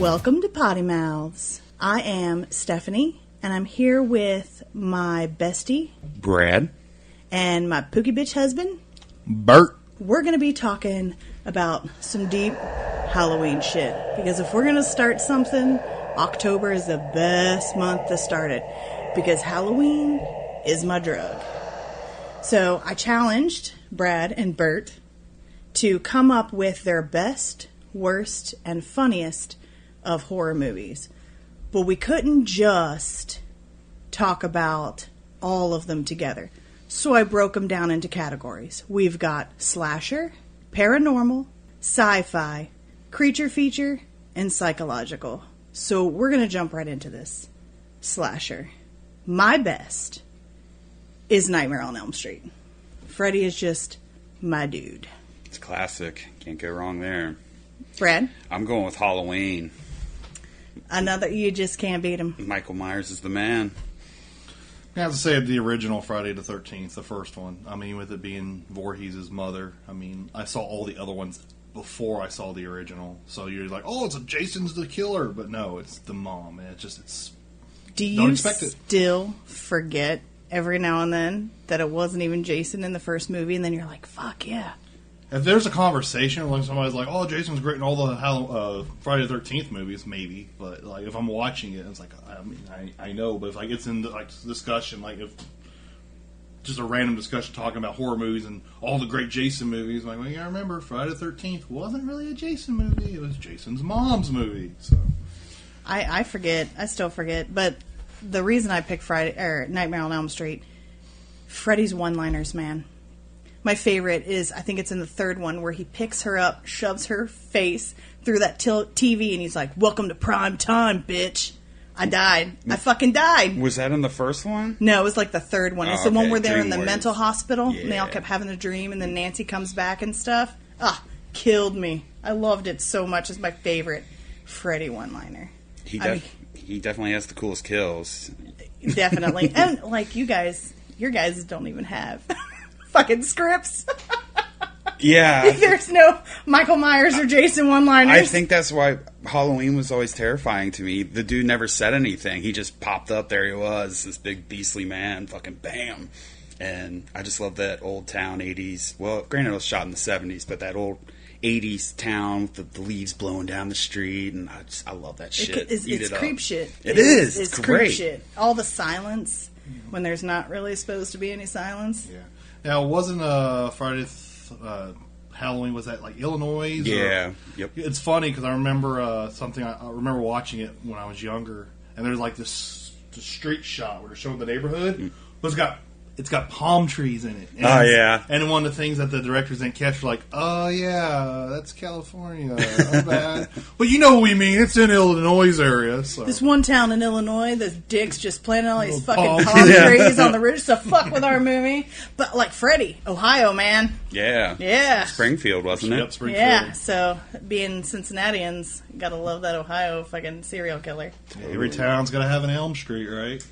Welcome to Potty Mouths. I am Stephanie, and I'm here with my bestie, Brad, and my pookie bitch husband, Bert. We're going to be talking about some deep Halloween shit. Because if we're going to start something, October is the best month to start it. Because Halloween is my drug. So I challenged Brad and Bert to come up with their best, worst, and funniest of horror movies. But we couldn't just talk about all of them together. So I broke them down into categories. We've got slasher, paranormal, sci-fi, creature feature, and psychological. So we're going to jump right into this. Slasher. My best is Nightmare on Elm Street. Freddy is just my dude. It's classic. Can't go wrong there. Brad? I'm going with Halloween. Another, you just can't beat him. Michael Myers is the man. I have to say the original Friday the 13th, the first one. I mean, with it being Voorhees' mother. I mean, I saw all the other ones before I saw the original. So you're like, oh, it's Jason's the killer. But no, it's the mom. And it's Do don't you expect it. still forget every now and then that it wasn't even Jason in the first movie? And then you're like, fuck yeah. If there's a conversation, like somebody's like, "Oh, Jason's great in all the Friday the 13th movies," maybe. But like, if I'm watching it, it's like, I mean, I know. But if like it's in the, like discussion, like if just a random discussion talking about horror movies and all the great Jason movies, I'm like, well, yeah, remember Friday the 13th wasn't really a Jason movie; it was Jason's mom's movie. So I forget. I still forget. But the reason I picked Nightmare on Elm Street, Freddy's one-liners, man. My favorite is, I think it's in the third one, where he picks her up, shoves her face through that TV, and he's like, welcome to prime time, bitch. I died. I fucking died. Was that in the first one? No, it was like the third one. It's the one where they're in the Dream mental Warriors. hospital, Yeah. and they all kept having a dream, and then Nancy comes back and stuff. Killed me. I loved it so much. It's my favorite Freddy one-liner. He definitely has the coolest kills. Definitely. And, like, your guys don't even have fucking scripts. Yeah. There's no Michael Myers or Jason one-liners. I think that's why Halloween was always terrifying to me. The dude never said anything. He just popped up. There he was, this big beastly man. Fucking bam. And I just love that old town 80s. Well, granted it was shot in the 70s, but that old 80s town with the leaves blowing down the street. And I love that shit. It's creep shit. It is. It's great. creep shit. All the silence when there's not really supposed to be any silence. yeah. Now, wasn't Friday Halloween, was that like Illinois? Yeah. Yep. It's funny because I remember something. I remember watching it when I was younger, and there's like this street shot where they're showing the neighborhood, but it's got palm trees in it. And yeah. And one of the things that the directors didn't catch were like, oh yeah, that's California. My bad. But you know what we mean. It's in Illinois area. So. This one town in Illinois, this dick's just planting all these fucking palm palm trees. trees on the ridge to fuck with our movie. But like Freddy, Ohio, man. Yeah. Yeah. Springfield, wasn't it? Yep, Springfield. Yeah, so being Cincinnatians, gotta love that Ohio fucking serial killer. Every town's got to have an Elm Street, right?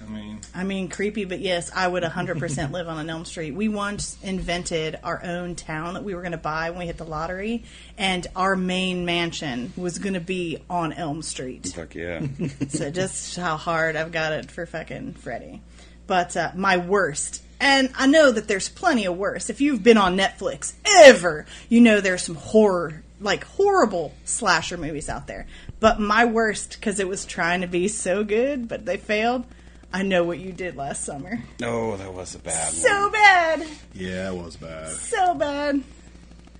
I mean, creepy, but yes, I would 100% live on an Elm Street. We once invented our own town that we were going to buy when we hit the lottery, and our main mansion was going to be on Elm Street. Fuck yeah. So just how hard I've got it for fucking Freddy. But my worst, and I know that there's plenty of worse. If you've been on Netflix ever, you know there's some horrible slasher movies out there. But my worst, because it was trying to be so good, but they failed, I Know What You Did Last Summer. Oh, that was a bad one. So bad. Yeah, it was bad. So bad.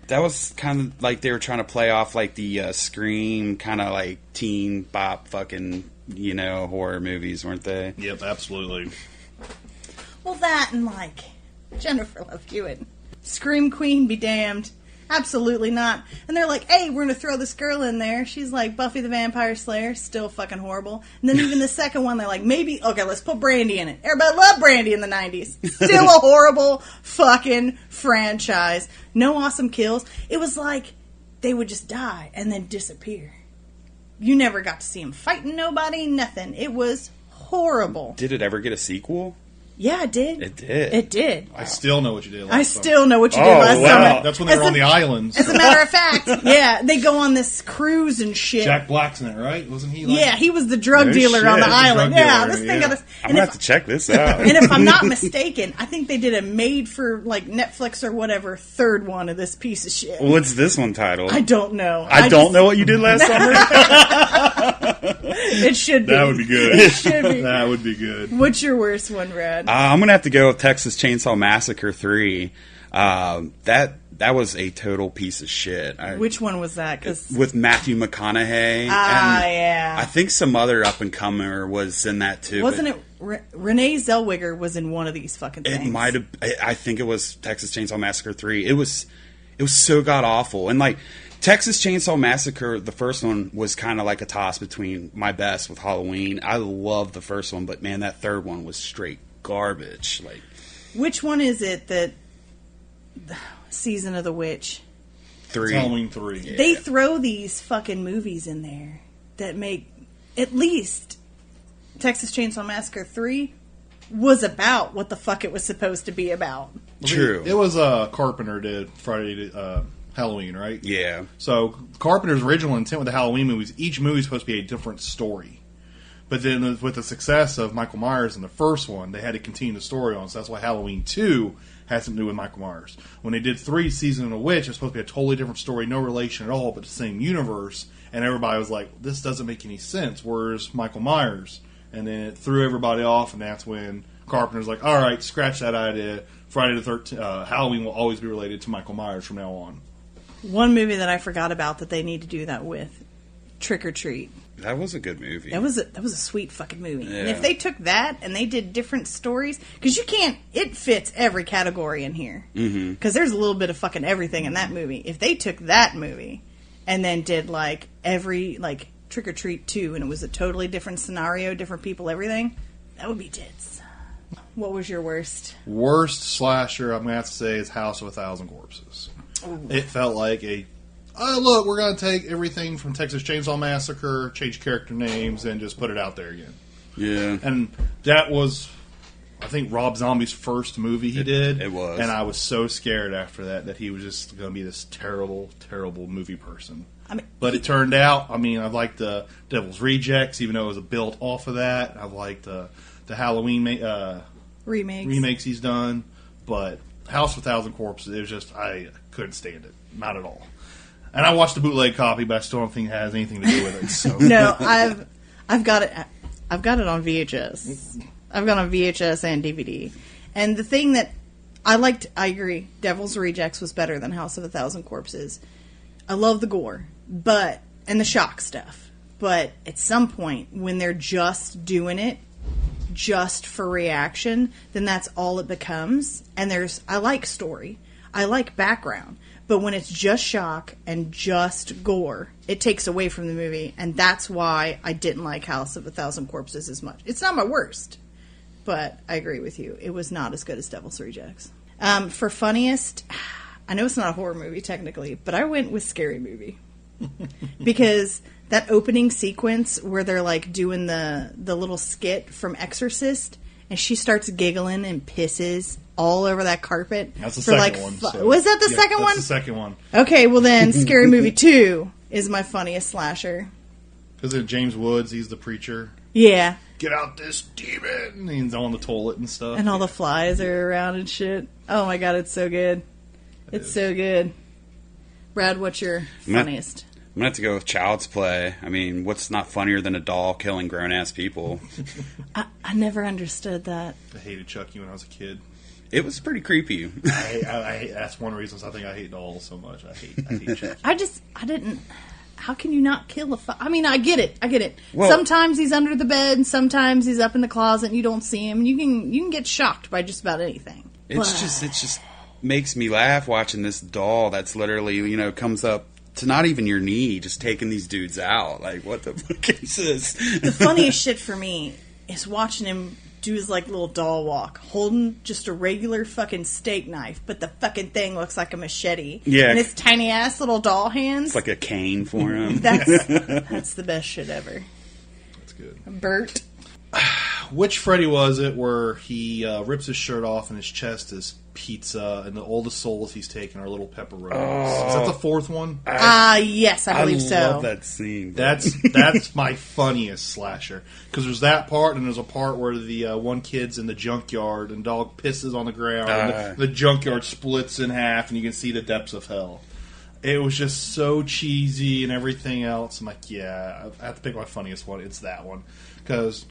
That was kind of like they were trying to play off like the Scream kind of like teen bop fucking, horror movies, weren't they? Yep, absolutely. Well, that and like Jennifer Love Hewitt. Scream Queen be damned. Absolutely not. And they're like, hey, we're going to throw this girl in there. She's like Buffy the Vampire Slayer. Still fucking horrible. And then even the second one, they're like, maybe, okay, let's put Brandy in it. Everybody loved Brandy in the 90s. Still a horrible fucking franchise. No awesome kills. It was like they would just die and then disappear. You never got to see them fighting nobody, nothing. It was horrible. Did it ever get a sequel? Yeah, it did. It did. It did. I still know what you did last I summer. still know what you did Oh, last wow. summer. That's when they were on the islands. As a matter of fact, yeah, they go on this cruise and shit. Jack Black's in it, right? Wasn't he? Yeah, he was the drug No dealer on shit. the The island. drug Yeah, dealer, this thing yeah. got us. I'm going to have to check this out. And if I'm not mistaken, I think they did a made for like Netflix or whatever third one of this piece of shit. What's this one titled? I don't know. I don't know what you did last summer. It should be. That would be good. It should be. That would be good. What's your worst one, Brad? I'm going to have to go with Texas Chainsaw Massacre 3. That was a total piece of shit. Which one was that? 'Cause with Matthew McConaughey. yeah. I think some other up-and-comer was in that, too. Wasn't it Renee Zellweger was in one of these fucking things? It might have. I think it was Texas Chainsaw Massacre 3. It was so god awful. And like Texas Chainsaw Massacre, the first one was kind of like a toss between my best with Halloween. I love the first one, but man, that third one was straight garbage. Like, which one is it that Season of the Witch? 3. It's Halloween 3. Yeah. They throw these fucking movies in there that make at least Texas Chainsaw Massacre 3 was about what the fuck it was supposed to be about. True. It was Carpenter did Friday Halloween, right? Yeah. So Carpenter's original intent with the Halloween movies, each movie is supposed to be a different story. But then with the success of Michael Myers in the first one, they had to continue the story on. So that's why Halloween 2 has something to do with Michael Myers. When they did 3, Season of the Witch, it's supposed to be a totally different story, no relation at all, but the same universe. And everybody was like, this doesn't make any sense. Where's Michael Myers? And then it threw everybody off, and that's when Carpenter's like, all right, scratch that idea. Friday the 13th, Halloween will always be related to Michael Myers from now on. One movie that I forgot about that they need to do that with, Trick or Treat. That was a good movie. That was a sweet fucking movie. Yeah. And if they took that and they did different stories, because you can't, it fits every category in here. Because there's a little bit of fucking everything in that movie. If they took that movie and then did like every, like Trick or Treat 2, and it was a totally different scenario, different people, everything, that would be tits. What was your worst? Worst slasher, I'm going to have to say, is House of a Thousand Corpses. Ooh. It felt like look, we're going to take everything from Texas Chainsaw Massacre, change character names, and just put it out there again. Yeah. And that was, I think, Rob Zombie's first movie he did. It was. And I was so scared after that he was just going to be this terrible, terrible movie person. I mean, But it turned out, I liked the Devil's Rejects, even though it was built off of that. I liked the Halloween remakes he's done. But House of a Thousand Corpses, it was just, I couldn't stand it. Not at all. And I watched the bootleg copy, but I still don't think it has anything to do with it. So. No, I've got it. I've got it on VHS. I've got it on VHS and DVD. And the thing that I liked, I agree, Devil's Rejects was better than House of a Thousand Corpses. I love the gore, and the shock stuff. But at some point, when they're just doing it, just for reaction, then that's all it becomes. And I like story. I like background. But when it's just shock and just gore, it takes away from the movie. And that's why I didn't like House of a Thousand Corpses as much. It's not my worst, but I agree with you. It was not as good as Devil's Rejects. For funniest, I know it's not a horror movie technically, but I went with Scary Movie. Because that opening sequence where they're like doing the little skit from Exorcist, and she starts giggling and pisses all over that carpet. That's the second one. So. Was that the second one? That's the second one. Okay, well then, Scary Movie 2 is my funniest slasher. Because in James Woods, he's the preacher. Yeah. Get out this demon! And he's on the toilet and stuff. And all the flies are around and shit. Oh my god, it's so good. It's so good. Brad, what's your funniest? I'm going to have to go with Child's Play. I mean, what's not funnier than a doll killing grown-ass people? I never understood that. I hated Chucky when I was a kid. It was pretty creepy. I hate, that's one reason I think I hate dolls so much. I hate Chucky. I didn't... How can you not kill I mean, I get it. Well, sometimes he's under the bed, and sometimes he's up in the closet, and you don't see him. You can get shocked by just about anything. It just makes me laugh watching this doll that's literally, comes up to not even your knee, just taking these dudes out. Like, what the fuck is this? The funniest shit for me is watching him do his, little doll walk, holding just a regular fucking steak knife, but the fucking thing looks like a machete. Yeah. And his tiny-ass little doll hands. It's like a cane for him. That's the best shit ever. That's good. Bert. which Freddy was it where he rips his shirt off and his chest is pizza and all the souls he's taken are little pepperonis? Is that the fourth one? Yes, I believe so. I love that scene. That's my funniest slasher. Because there's that part, and there's a part where the one kid's in the junkyard and dog pisses on the ground, and the junkyard splits in half, and you can see the depths of hell. It was just so cheesy and everything else. I'm like, yeah, I have to pick my funniest one. It's that one. Because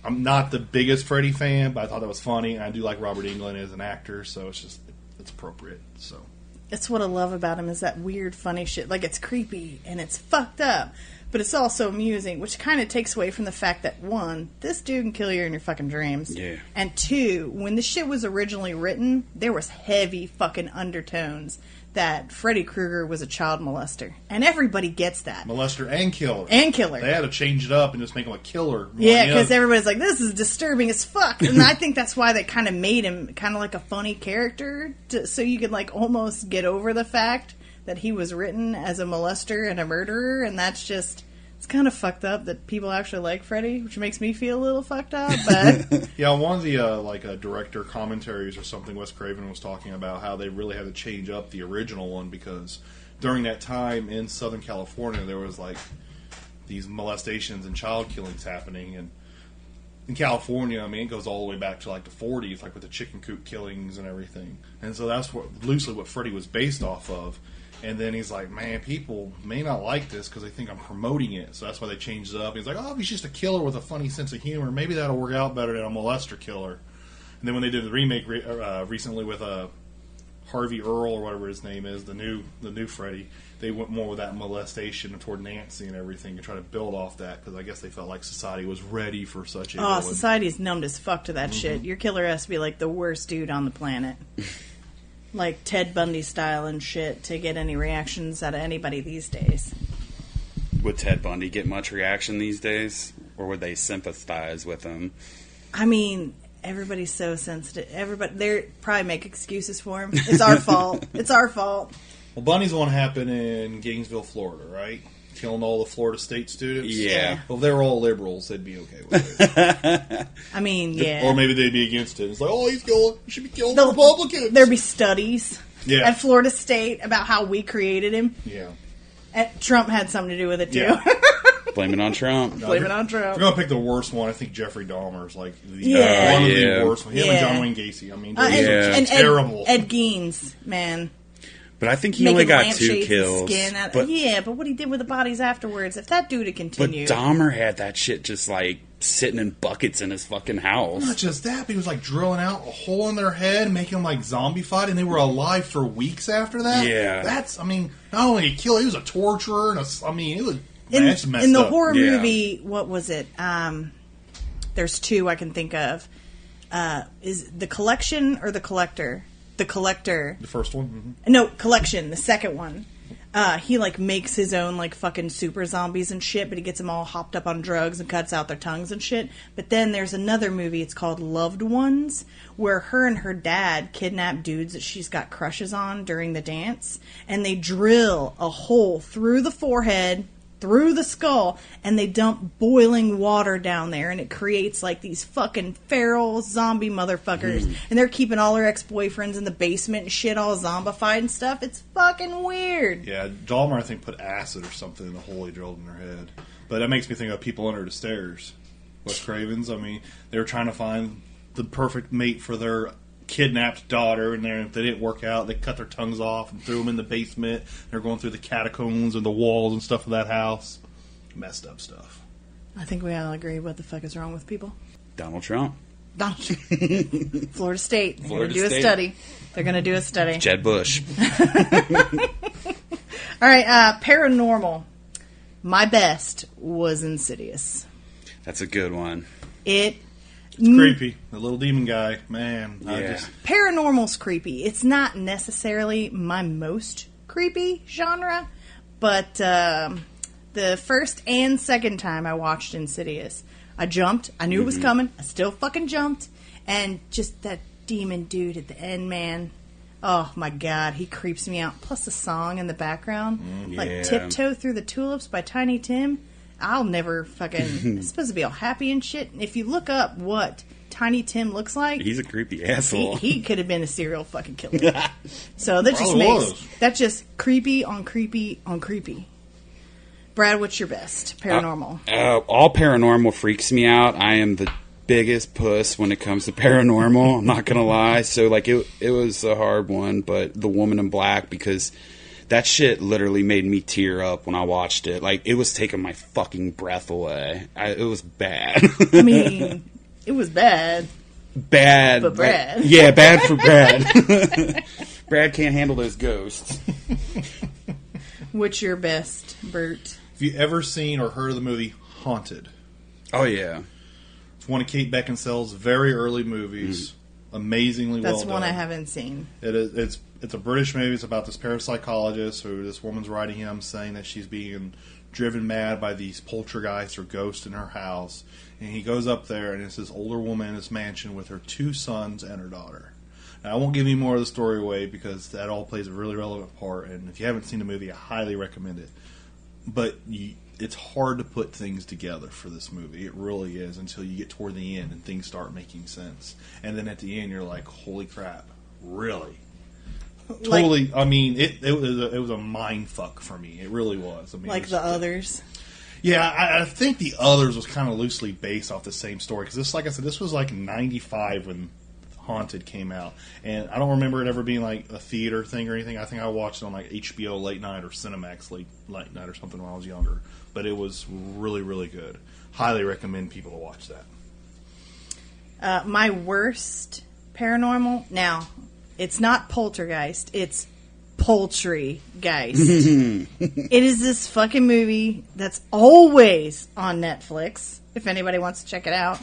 I'm not the biggest Freddy fan, but I thought that was funny, and I do like Robert Englund as an actor, so it's appropriate. So That's what I love about him, is that weird, funny shit. Like, it's creepy and it's fucked up, but it's also amusing, which kind of takes away from the fact that, one, this dude can kill you in your fucking dreams. Yeah. And two, when the shit was originally written, there was heavy fucking undertones that Freddy Krueger was a child molester. And everybody gets that. Molester and killer. And killer. They had to change it up and just make him a killer. Yeah, because everybody's like, this is disturbing as fuck. And I think that's why they kind of made him kind of like a funny character, so you could like almost get over the fact that he was written as a molester and a murderer. And that's just, it's kind of fucked up that people actually like Freddy, which makes me feel a little fucked up. But yeah, one of the director commentaries or something, Wes Craven was talking about how they really had to change up the original one because during that time in Southern California there was like these molestations and child killings happening, and in California, I mean, it goes all the way back to like the 40s, like with the chicken coop killings and everything. And so that's loosely what Freddy was based off of. And then he's like, man, people may not like this because they think I'm promoting it. So that's why they changed it up. He's like, oh, if he's just a killer with a funny sense of humor, maybe that'll work out better than a molester killer. And then when they did the remake recently with Harvey Earl or whatever his name is, the new Freddy, they went more with that molestation toward Nancy and everything to try to build off that because I guess they felt like society was ready for such a villain. Society's numbed as fuck to that shit. Your killer has to be like the worst dude on the planet. Like Ted Bundy style and shit to get any reactions out of anybody these days. Would Ted Bundy get much reaction these days? Or would they sympathize with him? I mean, everybody's so sensitive. They probably make excuses for him. It's our fault. It's our fault. Well, Bundy's one happened in Gainesville, Florida, right? Killing all the Florida State students. Yeah. Well, if they were all liberals, they'd be okay with it. I mean, yeah. Or maybe they'd be against it. It's like, oh, he should be killing the Republicans. There'd be studies at Florida State about how we created him. Yeah. And Trump had something to do with it, too. Yeah. Blame it on Trump. Blame it on Trump. If we're going to pick the worst one, I think Jeffrey Dahmer's like one of the worst ones. Him and John Wayne Gacy. I mean, and terrible. Ed Gein, man. But I think he only got 2 kills. But what he did with the bodies afterwards, if that dude had continued. But Dahmer had that shit just like sitting in buckets in his fucking house. Not just that, but he was like drilling out a hole in their head, making them like zombified, and they were alive for weeks after that. Yeah. That's, I mean, not only a killer, he was a torturer, and it was messed in the up. horror movie, what was it? There's 2 I can think of. Is The Collection or The Collector? The Collector. The first one? Mm-hmm. No, Collection, the second one. He, like, makes his own, like, fucking super zombies and shit, but he gets them all hopped up on drugs and cuts out their tongues and shit. But then there's another movie, it's called Loved Ones, where her and her dad kidnap dudes that she's got crushes on during the dance, and they drill a hole through the forehead, through the skull, and they dump boiling water down there, and it creates like these fucking feral zombie motherfuckers. And they're keeping all her ex-boyfriends in the basement and shit, all zombified and stuff. It's fucking weird. Yeah, Dahmer, I think, put acid or something in the hole he drilled in her head. But that makes me think of People Under the Stairs. Wes Craven's. I mean, they were trying to find the perfect mate for their kidnapped daughter, and if they didn't work out, they cut their tongues off and threw them in the basement. They're going through the catacombs and the walls and stuff of that house. Messed up stuff. I think we all agree what the fuck is wrong with people. Donald Trump. Florida State. They're going to do a study. They're going to do a study. Jeb Bush. All right, paranormal. My best was Insidious. That's a good one. It's creepy. The little demon guy, man. Yeah. Paranormal's creepy. It's not necessarily my most creepy genre, but the first and second time I watched Insidious, I jumped. I knew it was coming. I still fucking jumped. And just that demon dude at the end, man. Oh, my God. He creeps me out. Plus the song in the background. Like Tiptoe Through the Tulips by Tiny Tim. I'll never fucking... It's supposed to be all happy and shit. If you look up what Tiny Tim looks like... He's a creepy asshole. He could have been a serial fucking killer. So that just Probably makes... was. That's just creepy on creepy on creepy. Brad, what's your best paranormal? All paranormal freaks me out. I am the biggest puss when it comes to paranormal. I'm not gonna lie. So like it was a hard one, but The Woman in Black, because that shit literally made me tear up when I watched it. Like, it was taking my fucking breath away. It was bad. I mean, it was bad. Bad. But Brad. Yeah, bad for Brad. Brad can't handle those ghosts. What's your best, Bert? Have you ever seen or heard of the movie Haunted? Oh, yeah. It's one of Kate Beckinsale's very early movies. Amazingly well That's done. one I haven't seen. It is. It's a British movie. It's about this parapsychologist who this woman's writing him saying that she's being driven mad by these poltergeists or ghosts in her house. And he goes up there, and it's this older woman in this mansion with her 2 sons and her daughter. Now, I won't give you more of the story away because that all plays a really relevant part. And if you haven't seen the movie, I highly recommend it. But it's hard to put things together for this movie. It really is, until you get toward the end and things start making sense. And then at the end, you're like, holy crap, really? Totally. I mean, it was a mind fuck for me. It really was. I mean, Like The Others. Yeah, I think The Others was kind of loosely based off the same story because this, like I said, this was like '95 when Haunted came out, and I don't remember it ever being like a theater thing or anything. I think I watched it on like HBO late night or Cinemax late night or something when I was younger. But it was really, really good. Highly recommend people to watch that. My worst paranormal... Now, it's not poltergeist. It's poultrygeist. It is this fucking movie that's always on Netflix, if anybody wants to check it out.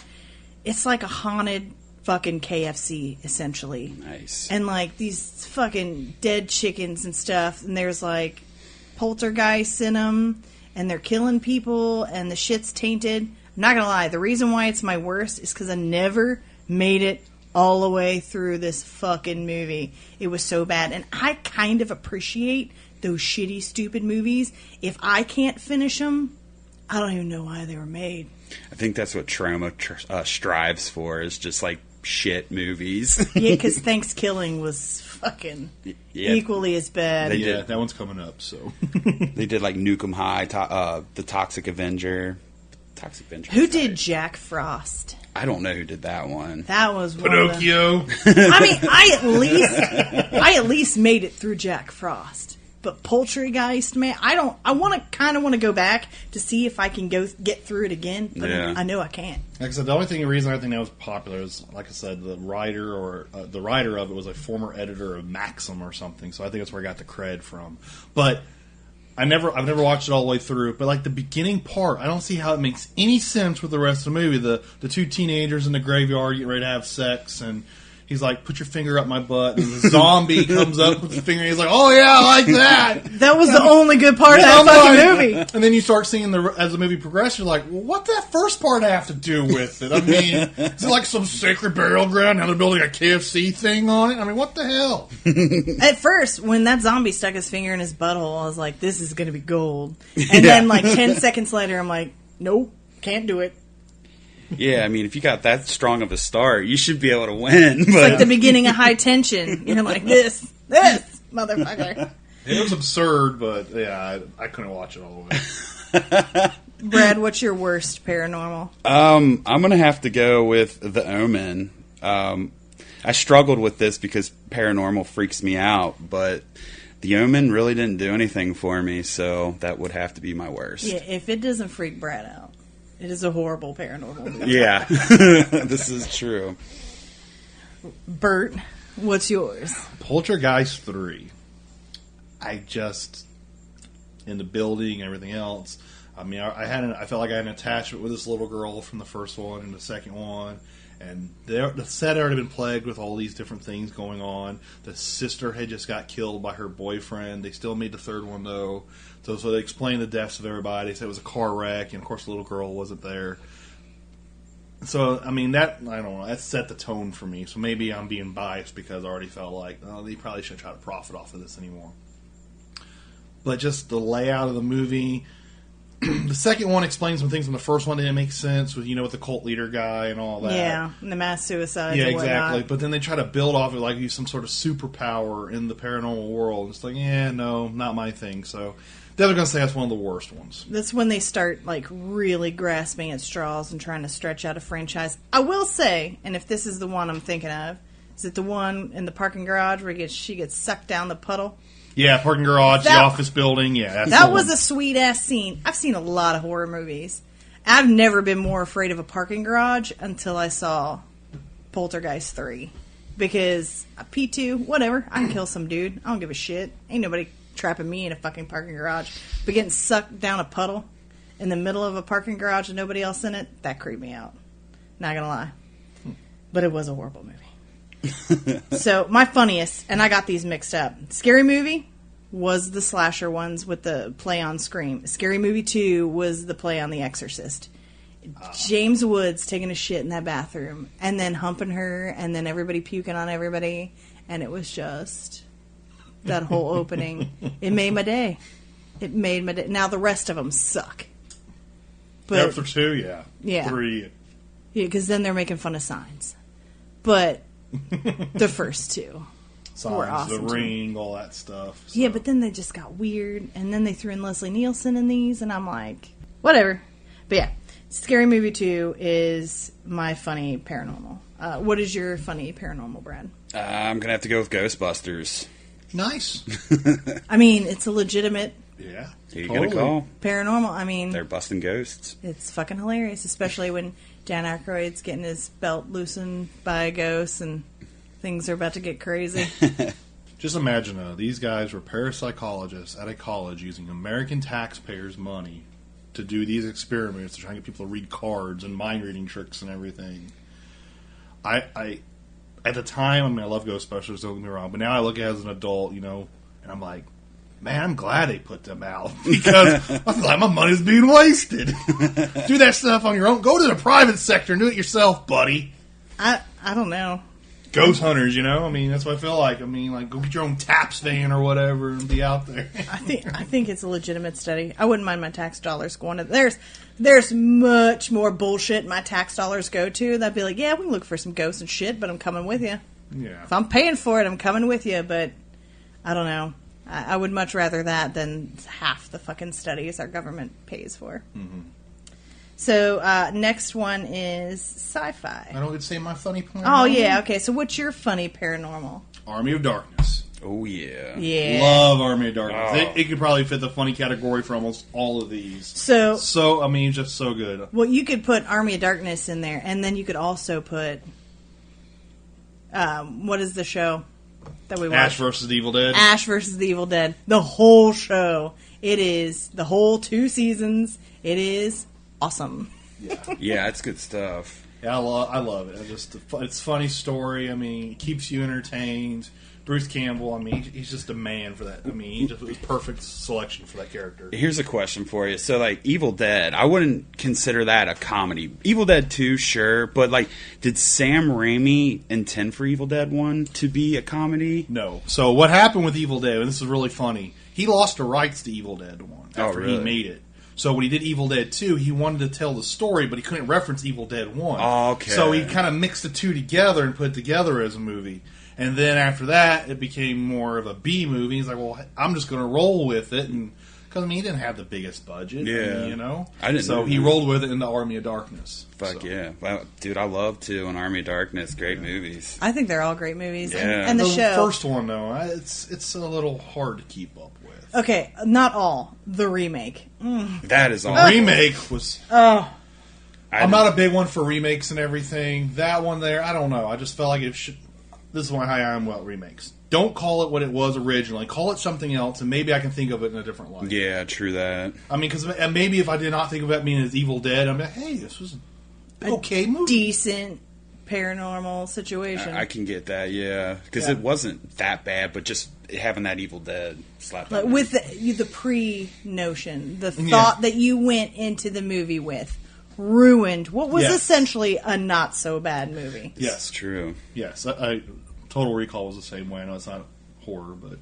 It's like a haunted fucking KFC, essentially. Nice. And, like, these fucking dead chickens and stuff, and there's, like, poltergeists in them, and they're killing people, and the shit's tainted. I'm not gonna lie, the reason why it's my worst is because I never made it all the way through this fucking movie. It was so bad. And I kind of appreciate those shitty, stupid movies. If I can't finish them, I don't even know why they were made. I think that's what Trauma strives for, is just like shit movies. Yeah, because Thanksgiving was fucking equally as bad. Yeah, that one's coming up, so. They did like Nuke 'Em High, the Toxic Avenger. Who did Jack Frost? I don't know who did that one. That was one Pinocchio. I mean, I at least made it through Jack Frost. But Poultrygeist, man, I kind of want to go back to see if I can get through it again. But Yeah. I know I can't. Like I said, the reason I think that was popular is, like I said, the writer of it was a former editor of Maxim or something. So I think that's where I got the cred from. But I've never watched it all the way through. But like the beginning part, I don't see how it makes any sense with the rest of the movie. The 2 teenagers in the graveyard getting ready to have sex, and he's like, "Put your finger up my butt," and the zombie comes up with the finger, and he's like, "Oh yeah, I like that." That was the only good part of that fucking movie. And then you start seeing as the movie progresses, you're like, well, what that first part have to do with it? I mean, is it like some sacred burial ground? Now they're building a KFC thing on it? I mean, what the hell? At first, when that zombie stuck his finger in his butthole, I was like, this is going to be gold. And then like 10 seconds later, I'm like, nope, can't do it. Yeah, I mean, if you got that strong of a start, you should be able to win. It's like the beginning of High Tension. You're like, this motherfucker. It was absurd, but yeah, I couldn't watch it all the way. Brad, what's your worst paranormal? I'm gonna have to go with The Omen. I struggled with this because paranormal freaks me out, but The Omen really didn't do anything for me, so that would have to be my worst. Yeah, if it doesn't freak Brad out, it is a horrible paranormal movie. Yeah, this is true. Bert, what's yours? Poltergeist 3. In the building and everything else, I mean, I felt like I had an attachment with this little girl from the first one and the second one. And the set had already been plagued with all these different things going on. The sister had just got killed by her boyfriend. They still made the third one, though. So they explained the deaths of everybody. They said it was a car wreck, and of course the little girl wasn't there. So, I mean, I don't know, that set the tone for me. So maybe I'm being biased because I already felt like, they probably shouldn't try to profit off of this anymore. But just the layout of the movie, the second one explains some things from the first one didn't make sense with with the cult leader guy and all that. Yeah, and the mass suicides. Yeah, and exactly. whatnot. But then they try to build off it like he's some sort of superpower in the paranormal world. It's like, no, not my thing. So they're going to say that's one of the worst ones. That's when they start like really grasping at straws and trying to stretch out a franchise. I will say, and if this is the one I'm thinking of, is it the one in the parking garage where she gets sucked down the puddle? Yeah, parking garage, the office building. Yeah, that's that was a sweet ass scene. I've seen a lot of horror movies. I've never been more afraid of a parking garage until I saw Poltergeist 3. Because P2, whatever, I can kill some dude. I don't give a shit. Ain't nobody trapping me in a fucking parking garage. But getting sucked down a puddle in the middle of a parking garage and nobody else in it, that creeped me out. Not gonna lie. But it was a horrible movie. So, my funniest, and I got these mixed up. Scary Movie was the slasher ones with the play on Scream. Scary Movie 2 was the play on The Exorcist. James Woods taking a shit in that bathroom, and then humping her, and then everybody puking on everybody, and it was just that whole opening. It made my day. It made my day. Now, the rest of them suck. But after 2, yeah. 3. Yeah, because then they're making fun of Signs. But the first 2 were Signs, awesome. The Ring, all that stuff. So. Yeah, but then they just got weird, and then they threw in Leslie Nielsen in these, and I'm like, whatever. But yeah, Scary Movie 2 is my funny paranormal. What is your funny paranormal, Brad? I'm going to have to go with Ghostbusters. Nice. I mean, it's a legitimate Yeah. Who you going to call? paranormal. I mean, They're busting ghosts. it's fucking hilarious, especially when Dan Aykroyd's getting his belt loosened by a ghost and things are about to get crazy. Just imagine, these guys were parapsychologists at a college using American taxpayers' money to do these experiments to try and get people to read cards and mind reading tricks and everything. I at the time, I mean, I love Ghostbusters, don't get me wrong, but now I look at it as an adult, and I'm like, man, I'm glad they put them out because I feel like my money's being wasted. Do that stuff on your own. Go to the private sector and do it yourself, buddy. I don't know. Ghost hunters, I mean, that's what I feel like. I mean, like, go get your own TAPS van or whatever and be out there. I think it's a legitimate study. I wouldn't mind my tax dollars going to... There's much more bullshit my tax dollars go to. That'd be like, yeah, we can look for some ghosts and shit, but I'm coming with you. Yeah. If I'm paying for it, I'm coming with you, but I don't know. I would much rather that than half the fucking studies our government pays for. Mm-hmm. So, next one is sci-fi. I don't get to say my funny paranormal. Oh, yeah, okay. So what's your funny paranormal? Army of Darkness. Oh, yeah. Yeah. Love Army of Darkness. Oh. It could probably fit the funny category for almost all of these. So, I mean, just so good. well, you could put Army of Darkness in there, and then you could also put, what is the show that we watch? Ash versus the Evil Dead. Ash versus the Evil Dead. The whole show. It is the whole 2 seasons. It is awesome. Yeah, it's good stuff. Yeah, I love it. It's a funny story. I mean, it keeps you entertained. Bruce Campbell, I mean, he's just a man for that. I mean, it was perfect selection for that character. Here's a question for you. So, like, Evil Dead, I wouldn't consider that a comedy. Evil Dead 2, sure, but, like, did Sam Raimi intend for Evil Dead 1 to be a comedy? No. So, what happened with Evil Dead, and this is really funny, he lost the rights to Evil Dead 1 after really? he made it. So, when he did Evil Dead 2, he wanted to tell the story, but he couldn't reference Evil Dead 1. Oh, okay. So, he kind of mixed the two together and put it together as a movie. And then after that, it became more of a B movie. He's like, well, I'm just going to roll with it. And because, I mean, he didn't have the biggest budget. Yeah. I didn't know he rolled with it into Army of Darkness. Fuck so. yeah. Well, dude, I love 2 and Army of Darkness. Great movies. I think they're all great movies. Yeah. And the show. First one, though, it's a little hard to keep up with. Okay, not all. The remake. That is all. The remake was... Oh. I'm not a big one for remakes and everything. That one there, I don't know. I just felt like it should... This is how I am about remakes. Don't call it what it was originally. Call it something else, and maybe I can think of it in a different light. Yeah, true that. I mean, because maybe if I did not think of it being as Evil Dead, I'm like, hey, this was an okay movie. Decent paranormal situation. I can get that, yeah. Because it wasn't that bad, but just having that Evil Dead slap like on with the pre-notion, the thought that you went into the movie with, ruined what was essentially a not-so-bad movie. Yes. It's true. Yes. Total Recall was the same way. I know it's not horror, but...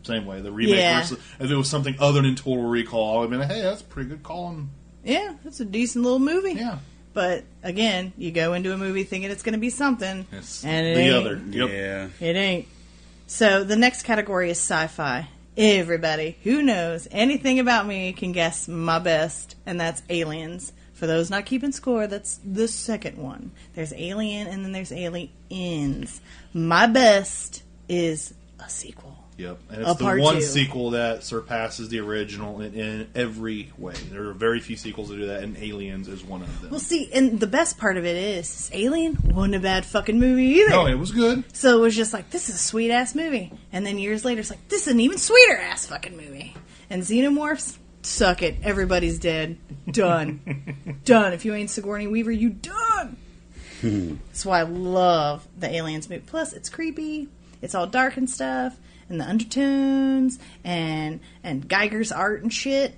same way. The remake Yeah. versus if it was something other than Total Recall, I would have been, hey, that's a pretty good call. Yeah, it's a decent little movie. Yeah. But again, you go into a movie thinking it's going to be something, It's and it the ain't. other. Yep. Yeah. It ain't. So the next category is sci-fi. Everybody who knows anything about me can guess my best, and that's Aliens. For those not keeping score, that's the second one. There's Alien, and then there's Aliens. My best is a sequel. Yep, and A it's the part one 2. sequel that surpasses the original in every way. There are very few sequels that do that, and Aliens is one of them. Well, see, and the best part of it is Alien wasn't a bad fucking movie either. No, it was good. So it was just like, this is a sweet ass movie. And then years later, it's like, this is an even sweeter ass fucking movie. And Xenomorphs, suck it. Everybody's dead. Done. Done. If you ain't Sigourney Weaver, you done. That's why I love the Aliens movie. Plus, it's creepy. It's all dark and stuff. And the undertones. And Geiger's art and shit.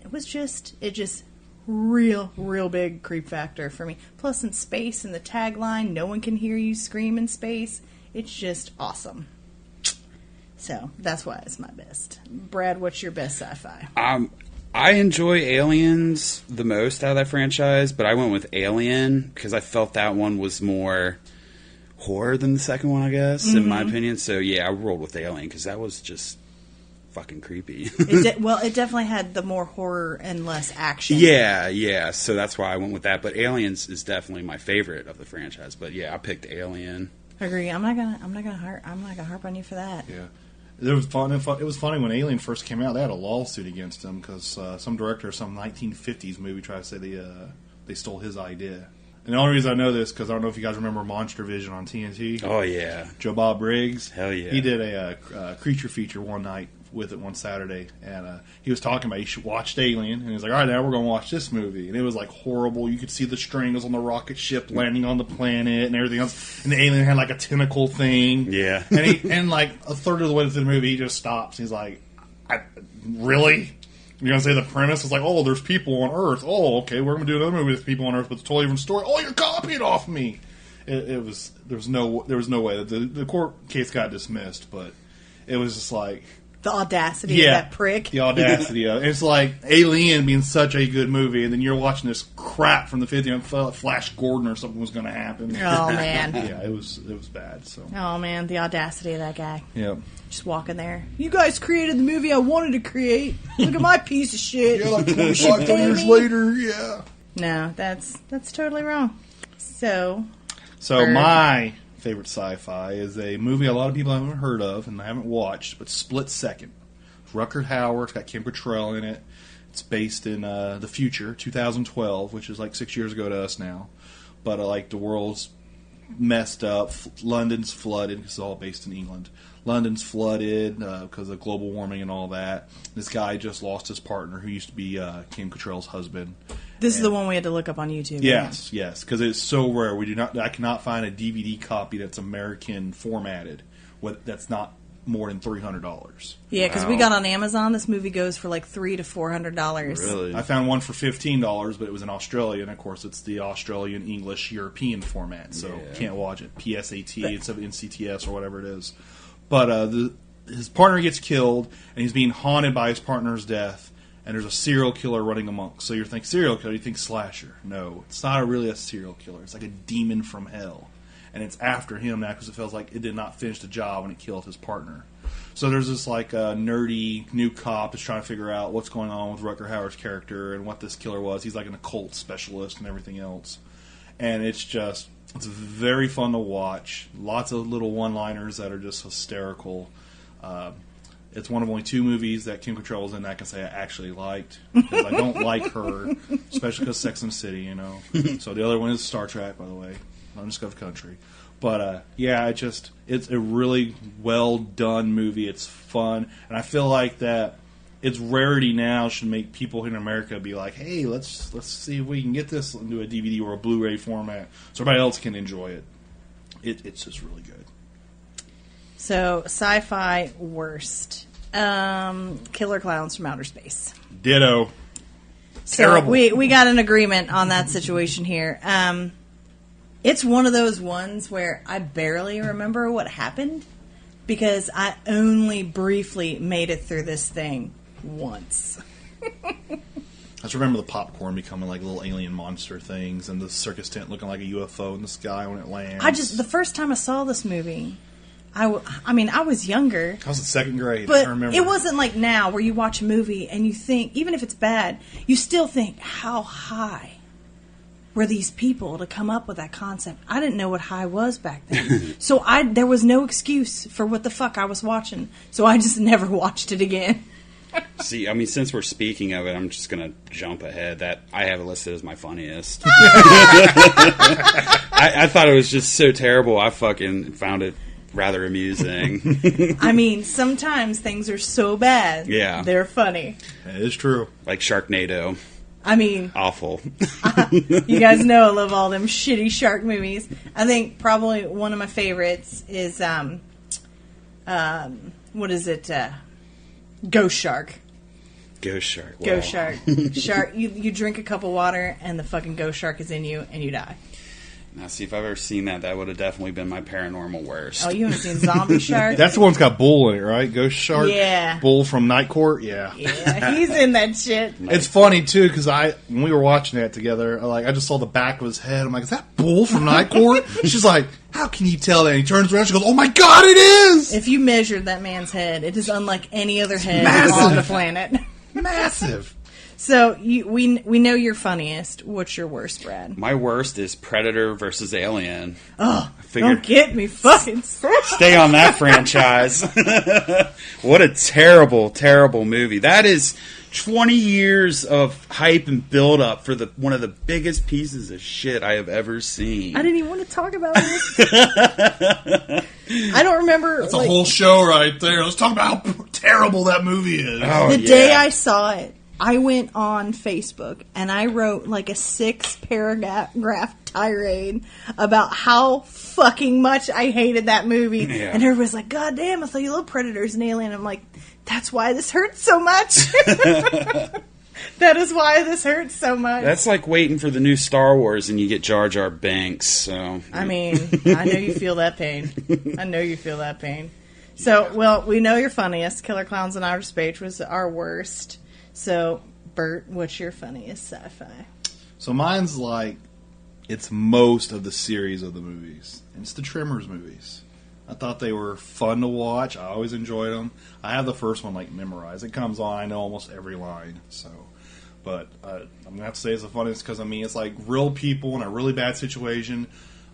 It just real big creep factor for me. Plus, in space, and the tagline, no one can hear you scream in space. It's just awesome. So, that's why it's my best. Brad, what's your best sci-fi? I enjoy Aliens the most out of that franchise, but I went with Alien because I felt that one was more horror than the second one, I guess, in my opinion. So, yeah, I rolled with Alien because that was just fucking creepy. It definitely had the more horror and less action. Yeah. So that's why I went with that. But Aliens is definitely my favorite of the franchise. But yeah, I picked Alien. Agree. I'm not gonna harp on you for that. Yeah. It was fun. It was funny when Alien first came out. They had a lawsuit against them because some director of some 1950s movie tried to say they stole his idea. And the only reason I know this because I don't know if you guys remember Monster Vision on TNT. Oh yeah, Joe Bob Briggs. Hell yeah. He did a creature feature one night with it one Saturday, and he was talking about he watched Alien, and he was like, "All right, now we're going to watch this movie," and it was like horrible. You could see the strangles on the rocket ship landing on the planet and everything else, and the alien had like a tentacle thing. Yeah. and like a third of the way through the movie, he just stops. He's like, "Really? You're going to say the premise is like, oh, there's people on Earth. Oh, okay, we're going to do another movie with people on Earth, but it's a totally different story. Oh, you're copying off me." There was no way that the court case got dismissed, but it was just like. The audacity of that prick. The audacity of it. It's like Alien being such a good movie, and then you're watching this crap from the 50s and thought Flash Gordon or something was going to happen. Oh, man. Yeah, it was bad. So. Oh, man, the audacity of that guy. Yeah. Just walking there. You guys created the movie I wanted to create. Look at my piece of shit. Yeah, like 25 years later, yeah. No, that's totally wrong. So my favorite sci-fi is a movie a lot of people haven't heard of and I haven't watched, but Split Second. It's Rutger Hauer. It's got Kim Cattrall in it. It's based in the future, 2012, which is like 6 years ago to us now. But like the world's messed up. London's flooded because it's all based in England. London's flooded because of global warming and all that. This guy just lost his partner, who used to be Kim Cattrall's husband. This is the one we had to look up on YouTube. Yes, because it's so rare. I cannot find a DVD copy that's American formatted. That's not more than $300. Yeah, because we got on Amazon. This movie goes for like $300 to $400. Really? I found one for $15, but it was in Australia, and of course it's the Australian, English, European format, so can't watch it. PSAT instead of NCTS or whatever it is. But his partner gets killed, and he's being haunted by his partner's death. And there's a serial killer running amok. So you think serial killer, you think slasher. No, it's not really a serial killer. It's like a demon from hell. And it's after him now because it feels like it did not finish the job when it killed his partner. So there's this like nerdy new cop that's trying to figure out what's going on with Rutger Hauer's character and what this killer was. He's like an occult specialist and everything else. And it's very fun to watch. Lots of little one-liners that are just hysterical. It's one of only 2 movies that Kim Cattrall was in that I can say I actually liked. Because I don't like her, especially because Sex and the City, you know. So the other one is Star Trek, by the way. Undiscovered Country. But, it's a really well-done movie. It's fun. And I feel like that its rarity now should make people in America be like, hey, let's see if we can get this into a DVD or a Blu-ray format so everybody else can enjoy it. It's just really good. So, sci-fi worst. Killer Clowns from Outer Space. Ditto. So Terrible. we got an agreement on that situation here. It's one of those ones where I barely remember what happened, because I only briefly made it through this thing once. I just remember the popcorn becoming like little alien monster things, and the circus tent looking like a UFO in the sky when it lands. The first time I saw this movie, I was younger. I was in second grade. But I remember. it wasn't like now where you watch a movie and you think, even if it's bad, you still think, how high were these people to come up with that concept? I didn't know what high was back then. So there was no excuse for what the fuck I was watching. So I just never watched it again. See, I mean, since we're speaking of it, I'm just going to jump ahead. That I have it listed as my funniest. I thought it was just so terrible. I fucking found it rather amusing. I mean, sometimes things are so bad, they're funny. That is true. Like Sharknado. I mean... Awful. You guys know I love all them shitty shark movies. I think probably one of my favorites is, what is it? Ghost Shark. Ghost Shark. Wow. Ghost Shark. Shark. You drink a cup of water and the fucking ghost shark is in you and you die. Now, see, if I've ever seen that would have definitely been my paranormal worst. Oh, you haven't seen Zombie Shark? That's the one that's got Bull in it, right? Ghost Shark? Yeah. Bull from Night Court? Yeah. Yeah, he's in that shit. It's funny, too, because when we were watching that together, I just saw the back of his head. I'm like, is that Bull from Night Court? She's like, how can you tell that? And he turns around, she goes, oh my god, it is! If you measured that man's head, it is unlike any other head massive. on the planet. Massive. So, we know you're funniest. What's your worst, Brad? My worst is Predator versus Alien. Oh, don't get me fucking stay on that franchise. What a terrible, terrible movie. That is 20 years of hype and build-up for one of the biggest pieces of shit I have ever seen. I didn't even want to talk about this. I don't remember. That's a whole show right there. Let's talk about how terrible that movie is. Oh, the day I saw it, I went on Facebook and I wrote like a 6-paragraph tirade about how fucking much I hated that movie. Yeah. And everybody's like, God damn, I thought you loved Predators and Alien. I'm like, that's why this hurts so much. That is why this hurts so much. That's like waiting for the new Star Wars and you get Jar Jar Binks. So I mean, I know you feel that pain. I know you feel that pain. So, well, we know you're funniest. Killer Clowns in Outer Space was our worst. So, Bert, what's your funniest sci-fi? So mine's it's most of the series of the movies. And it's the Tremors movies. I thought they were fun to watch. I always enjoyed them. I have the first one memorized. It comes on. I know almost every line. So, but I'm gonna have to say it's the funniest because it's like real people in a really bad situation.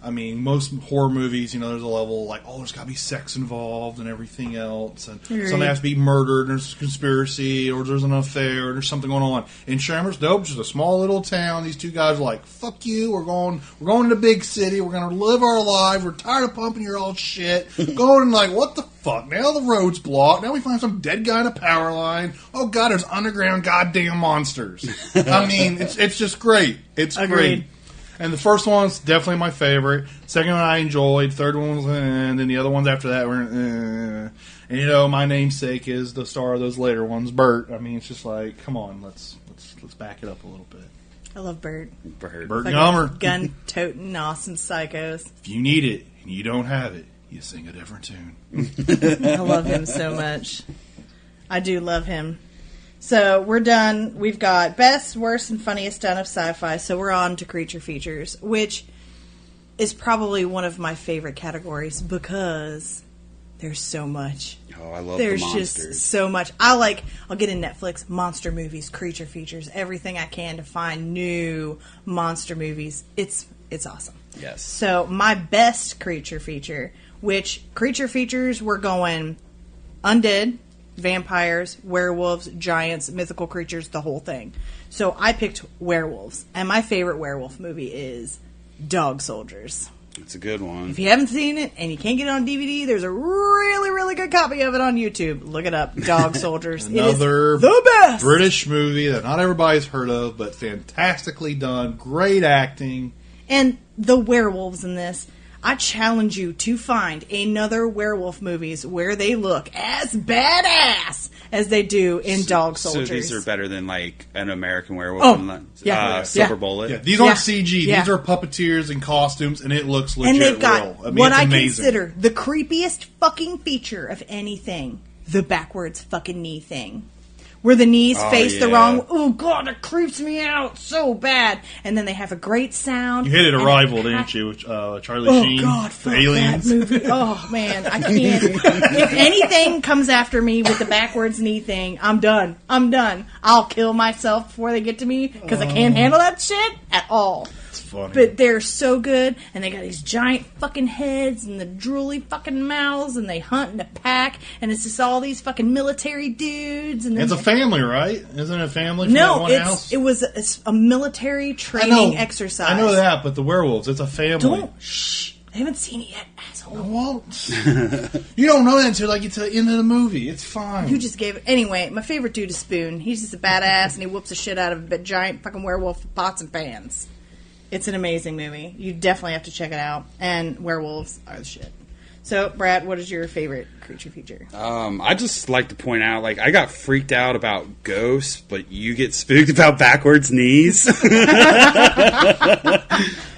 I mean, most horror movies, there's a level there's got to be sex involved and everything else, and somebody has to be murdered, and there's a conspiracy, or there's an affair, or there's something going on. In Tremors, nope, just a small little town. These two guys are like, "Fuck you, we're going to the big city. We're going to live our life. We're tired of pumping your old shit. Going and what the fuck? Now the road's blocked. Now we find some dead guy in a power line. Oh god, there's underground goddamn monsters. I mean, it's just great. It's Agreed. Great. And the first one's definitely my favorite. Second one I enjoyed. Third one was, and then the other ones after that were, And my namesake is the star of those later ones, Bert. I mean, it's just come on, let's back it up a little bit. I love Bert. Bert Gummer. Gun-toting awesome psychos. If you need it and you don't have it, you sing a different tune. I love him so much. I do love him. So, we're done. We've got best, worst, and funniest done of sci-fi. So, we're on to creature features, which is probably one of my favorite categories because there's so much. Oh, I love there's the monsters. There's just so much. I'll get in Netflix, monster movies, creature features, everything I can to find new monster movies. It's awesome. Yes. So, my best creature feature, which creature features were going undead, vampires, werewolves, giants, mythical creatures, the whole thing. So I picked werewolves, and my favorite werewolf movie is Dog Soldiers. It's a good one. If you haven't seen it and you can't get it on DVD, there's a really, really good copy of it on YouTube. Look it up, Dog Soldiers. Another it is the best British movie that not everybody's heard of, but fantastically done, great acting. And the werewolves in this, I challenge you to find another werewolf movies where they look as badass as they do in Dog Soldiers. So these are better than like an American Werewolf and Silver Bullet. Yeah, these aren't CG. These are puppeteers and costumes, and it looks legit and they've got real. I mean, what it's I amazing. consider the creepiest fucking feature of anything: the backwards fucking knee thing. Where the knees face the wrong... Oh, God, it creeps me out so bad. And then they have a great sound. You hit it Arrival, didn't you? With Charlie Sheen. Oh, God, fuck Aliens. that movie. Oh, man, I can't. If anything comes after me with the backwards knee thing, I'm done. I'll kill myself before they get to me because I can't handle that shit at all. It's funny. But they're so good, and they got these giant fucking heads and the drooly fucking mouths, and they hunt in a pack, and it's just all these fucking military dudes. And It's a family, right? Isn't it a family from that no, one house? it was a military training exercise. I know that, but the werewolves, it's a family. Don't shh. I haven't seen it yet, asshole. Well, you don't know that until like it's the end of the movie. It's fine. You just gave it. Anyway, my favorite dude is Spoon. He's just a badass, and he whoops the shit out of a giant fucking werewolf with pots and pans. It's an amazing movie. You definitely have to check it out. And werewolves are the shit. So, Brad, what is your favorite creature feature? I just like to point out, like, I got freaked out about ghosts, but you get spooked about backwards knees.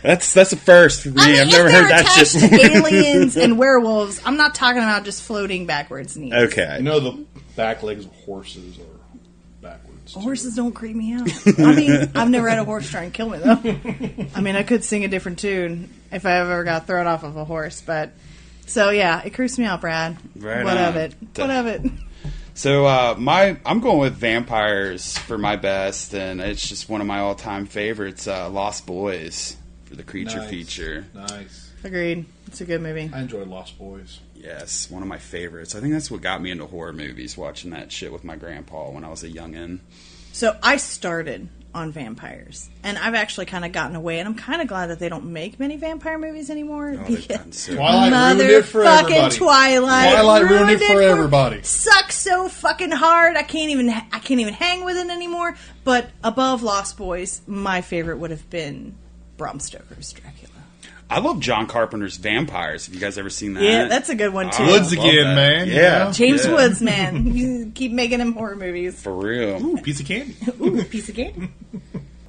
That's a first for me. I mean, I've never heard that shit. If they're attached to aliens and werewolves, I'm not talking about just floating backwards knees. Okay. You know the back legs of horses are backwards. Horses don't creep me out. I mean, I've never had a horse try and kill me, though. I mean, I could sing a different tune if I ever got thrown off of a horse, but... So, yeah, it creeps me out, Brad. Right What on. of it? What of it? So I'm going with vampires for my best, and it's just one of my all-time favorites, Lost Boys, for the creature feature. Nice. Agreed. It's a good movie. I enjoyed Lost Boys. Yes, one of my favorites. I think that's what got me into horror movies, watching that shit with my grandpa when I was a youngin'. So, I started on vampires, and I've actually kind of gotten away, and I'm kind of glad that they don't make many vampire movies anymore. Oh, they've gotten so Twilight ruined it for everybody. Motherfucking Twilight. Twilight ruined it for everybody. Sucks so fucking hard. I can't even hang with it anymore. But above Lost Boys, my favorite would have been Bram Stoker's Dracula. I love John Carpenter's Vampires. Have you guys ever seen that? Yeah, that's a good one too. Woods I love again, that. man. Yeah. James Woods, man. You keep making him horror movies. For real. Ooh, piece of candy. Ooh, piece of cake.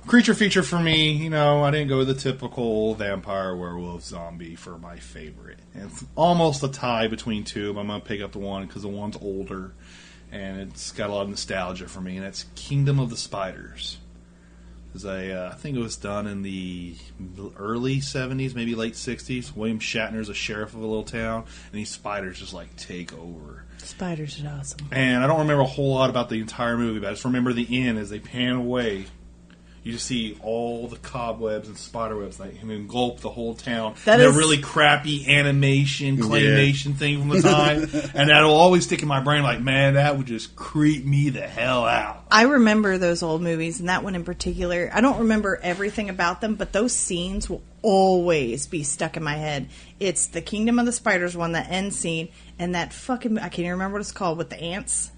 Creature feature for me, you know, I didn't go with the typical vampire, werewolf, zombie for my favorite. And it's almost a tie between two, but I'm going to pick up the one because the one's older and it's got a lot of nostalgia for me, and that's Kingdom of the Spiders. Because I think it was done in the early 70s, maybe late 60s. William Shatner's a sheriff of a little town, and these spiders just like take over. Spiders are awesome. And I don't remember a whole lot about the entire movie, but I just remember the end as they pan away. You just see all the cobwebs and spiderwebs like and engulf the whole town. That and is a really crappy animation, claymation thing from the time. And that'll always stick in my brain like, man, that would just creep me the hell out. I remember those old movies, and that one in particular. I don't remember everything about them, but those scenes will always be stuck in my head. It's the Kingdom of the Spiders one, that end scene, and that fucking... I can't even remember what it's called, with the ants.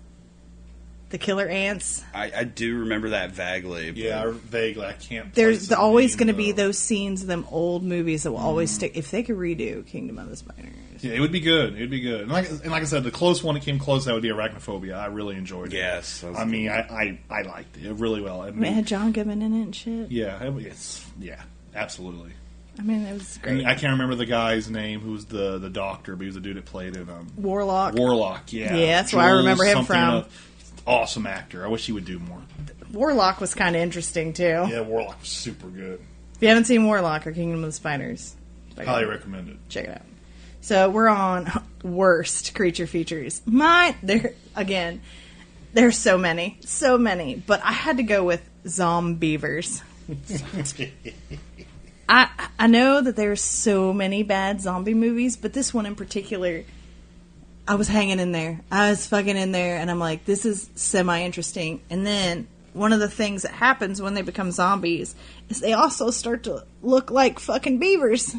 The killer ants. I do remember that vaguely. But Yeah, vaguely. I can't. There's always going to be those scenes of them old movies that will always stick. If they could redo Kingdom of the Spiders. Yeah, it would be good. It would be good. And like I said, the close one that came close, that would be Arachnophobia. I really enjoyed it. Yes. I mean, I liked it really well. I I mean, mean, it had John Goodman in it and shit. yeah, absolutely. I mean, it was great. I can't remember the guy's name who was the doctor, but he was the dude that played it. Warlock. Warlock, yeah. Yeah, that's where I remember him something from. Awesome actor. I wish he would do more. Warlock was kind of interesting, too. Yeah, Warlock was super good. If you haven't seen Warlock or Kingdom of the Spiders, Highly recommend it. check it out. So we're on worst creature features. There's so many, but I had to go with Zombievers. I know that there's so many bad zombie movies, but this one in particular, I was hanging in there. I was fucking in there, and I'm like, this is semi-interesting. And then one of the things that happens when they become zombies is they also start to look like fucking beavers.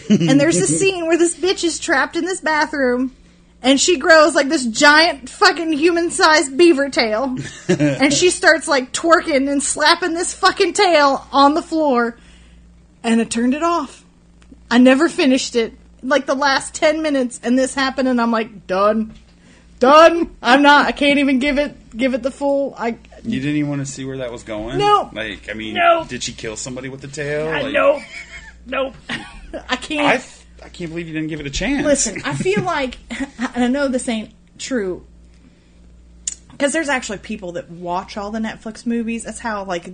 And there's this scene where this bitch is trapped in this bathroom, and she grows like this giant fucking human-sized beaver tail. And she starts like twerking and slapping this fucking tail on the floor. And I turned it off. I never finished it. Like the last 10 minutes, and this happened, and I'm like, done. I can't even give it the full. You didn't even want to see where that was going? No. Like, I mean, No. did she kill somebody with the tail? Nope. I can't. I can't believe you didn't give it a chance. Listen, I feel like, and I know this ain't true, because there's actually people that watch all the Netflix movies. That's how, like,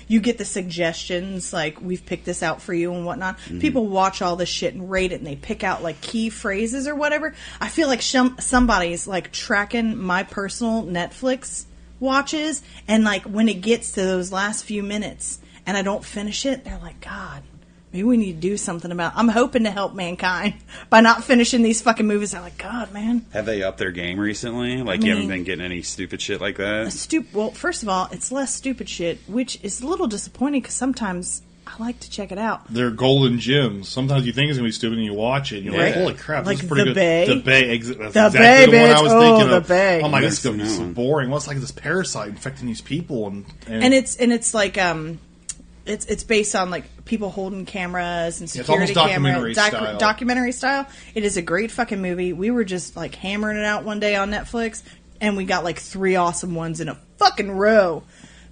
you get the suggestions, like, we've picked this out for you and whatnot. Mm-hmm. People watch all this shit and rate it, and they pick out, like, key phrases or whatever. I feel like somebody's, like, tracking my personal Netflix watches, and, like, when it gets to those last few minutes and I don't finish it, they're like, God, maybe we need to do something about it. I'm hoping to help mankind by not finishing these fucking movies. They're like, God, man. Have they upped their game recently? Like, you haven't been getting any stupid shit like that? Well, first of all, it's less stupid shit, which is a little disappointing because sometimes I like to check it out. They're golden gems. Sometimes you think it's going to be stupid and you watch it and you're like, holy crap, like this is pretty good. Bay. The Bay. That's the exactly Bay, the one I was thinking the of. Bay. Oh my God, this is going to be so boring. Well, it's like this parasite infecting these people. And it's like... It's based on like people holding cameras and security cameras, documentary style. It is a great fucking movie. We were just like hammering it out one day on Netflix, and we got like 3 awesome ones in a fucking row.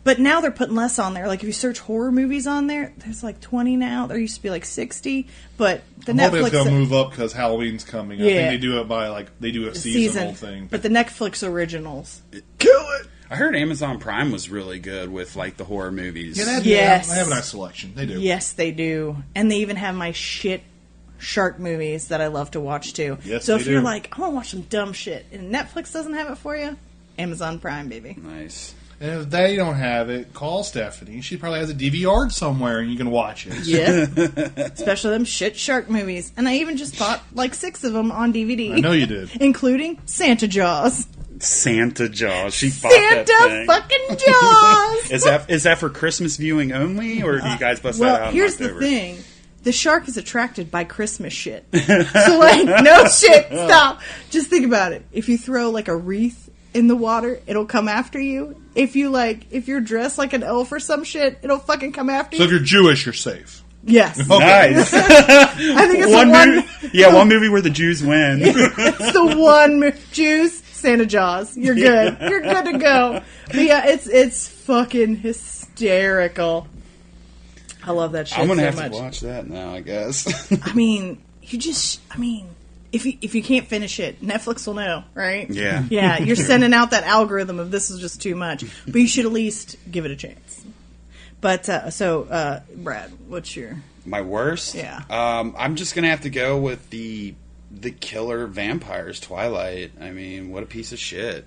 But now they're putting less on there. Like if you search horror movies on there, there's like 20 now. There used to be like 60. But the Netflix hoping it's going to move up because Halloween's coming. Yeah. I think they do it by they do a seasonal thing. But the Netflix originals, kill it. I heard Amazon Prime was really good with, like, the horror movies. Yeah, they have a nice selection. They do. Yes, they do. And they even have my shit shark movies that I love to watch, too. Yes, so if you're like, I want to watch some dumb shit, and Netflix doesn't have it for you, Amazon Prime, baby. Nice. And if they don't have it, call Stephanie. She probably has a DVR somewhere, and you can watch it. Yeah. Especially them shit shark movies. And I even just bought, like, 6 of them on DVD. I know you did. Including Santa Jaws. Santa Jaws. She bought that thing. Fucking Jaws. Is that for Christmas viewing only, or do you guys bust that out? Well, here's the thing: the shark is attracted by Christmas shit. So, like, no shit. Stop. Just think about it. If you throw like a wreath in the water, it'll come after you. If you're dressed like an elf or some shit, it'll fucking come after you. So if you're Jewish, you're safe. Yes. Okay. Nice. I think it's one movie where the Jews win. It's the one Jews. Santa Jaws. You're good. You're good to go. But yeah, it's fucking hysterical. I love that shit so much. I'm gonna have to watch that now, I guess. I mean, if you can't finish it, Netflix will know, right? Yeah. Yeah, you're sending out that algorithm of this is just too much. But you should at least give it a chance. But, Brad, what's my worst? Yeah. I'm just gonna have to go with the killer vampires, Twilight. I mean, what a piece of shit.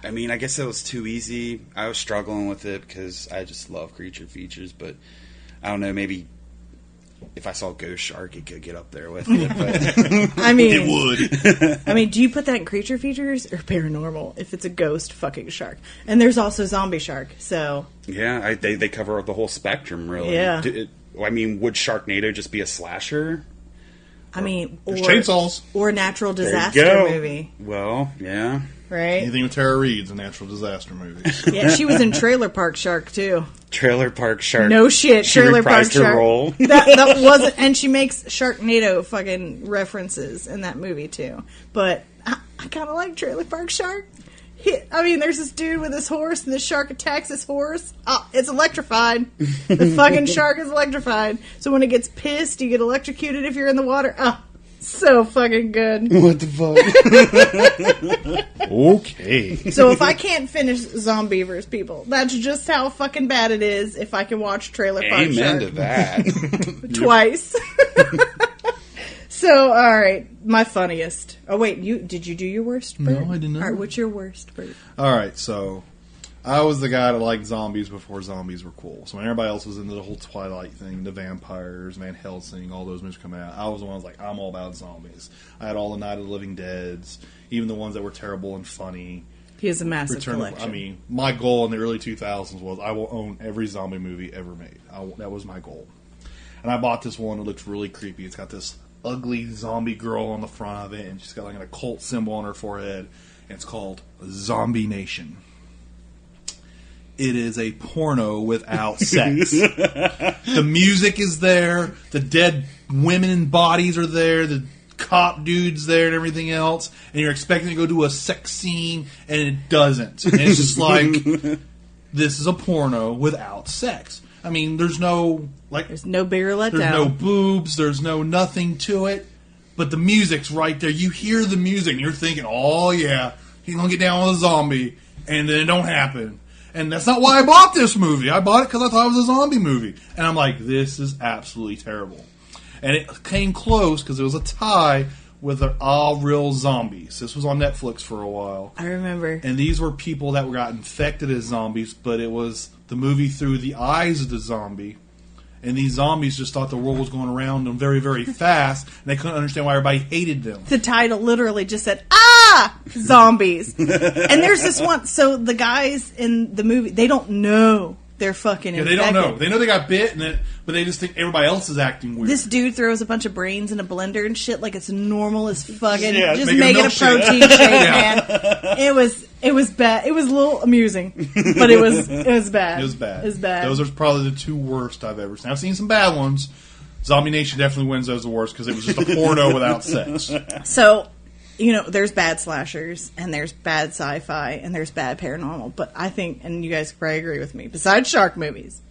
I mean, I guess it was too easy. I was struggling with it because I just love creature features, but I don't know, maybe if I saw Ghost Shark, it could get up there with it. But I mean, it would. I mean, do you put that in creature features or paranormal if it's a ghost fucking shark? And there's also zombie shark, so... Yeah, they cover the whole spectrum, really. Yeah. I mean, would Sharknado just be a slasher? I mean, there's chainsaws. Or a natural disaster movie. Well, yeah. Right? Anything with Tara Reid's a natural disaster movie. Yeah, she was in Trailer Park Shark, too. Trailer Park Shark. No shit, she Trailer Park reprised her Shark. role. That wasn't... And she makes Sharknado fucking references in that movie, too. But I kind of like Trailer Park Shark. There's this dude with his horse, and the shark attacks his horse. Oh, it's electrified. The fucking shark is electrified. So when it gets pissed, you get electrocuted if you're in the water. Oh, so fucking good. What the fuck? Okay. So if I can't finish Zombievers, people, that's just how fucking bad it is if I can watch Trailer Park Shark. Amen to that. Twice. So, all right, my funniest. Oh wait, did you do your worst, Bert? No, I did not. All right, what's your worst, Bert? All right, so I was the guy that liked zombies before zombies were cool. So when everybody else was into the whole Twilight thing, the vampires, Van Helsing, all those movies coming out, I was the one that was like, I'm all about zombies. I had all the Night of the Living Deads, even the ones that were terrible and funny. He has a massive collection. I mean, my goal in the early 2000s was I will own every zombie movie ever made. That was my goal. And I bought this one that looks really creepy. It's got this ugly zombie girl on the front of it, and she's got like an occult symbol on her forehead, and it's called Zombie Nation. it is a porno without sex. The music is there. The dead women and bodies are there. The cop dude's there and everything else. And you're expecting to go do a sex scene, and it doesn't. And it's just like, this is a porno without sex. I mean, there's no bigger letdown. There's no boobs. There's no nothing to it. But the music's right there. You hear the music, and you're thinking, oh, yeah, he's going to get down with a zombie. And then it don't happen. And that's not why I bought this movie. I bought it because I thought it was a zombie movie. And I'm like, this is absolutely terrible. And it came close because it was a tie with All Real Zombies. This was on Netflix for a while. I remember. And these were people that got infected as zombies, but it was the movie through the eyes of the zombie. And these zombies just thought the world was going around them very, very fast, and they couldn't understand why everybody hated them. The title literally just said, zombies. And there's this one, so the guys in the movie, they don't know they're fucking infected. They don't know. They know they got bit, but they just think everybody else is acting weird. This dude throws a bunch of brains in a blender and shit like it's normal as fucking, just making making a protein shake, man. It was bad. It was a little amusing, but it was bad. It was bad. It was bad. Those are probably the two worst I've ever seen. I've seen some bad ones. Zombie Nation definitely wins those awards because it was just a porno without sex. So, there's bad slashers, and there's bad sci-fi, and there's bad paranormal. But I think, and you guys probably agree with me, besides shark movies,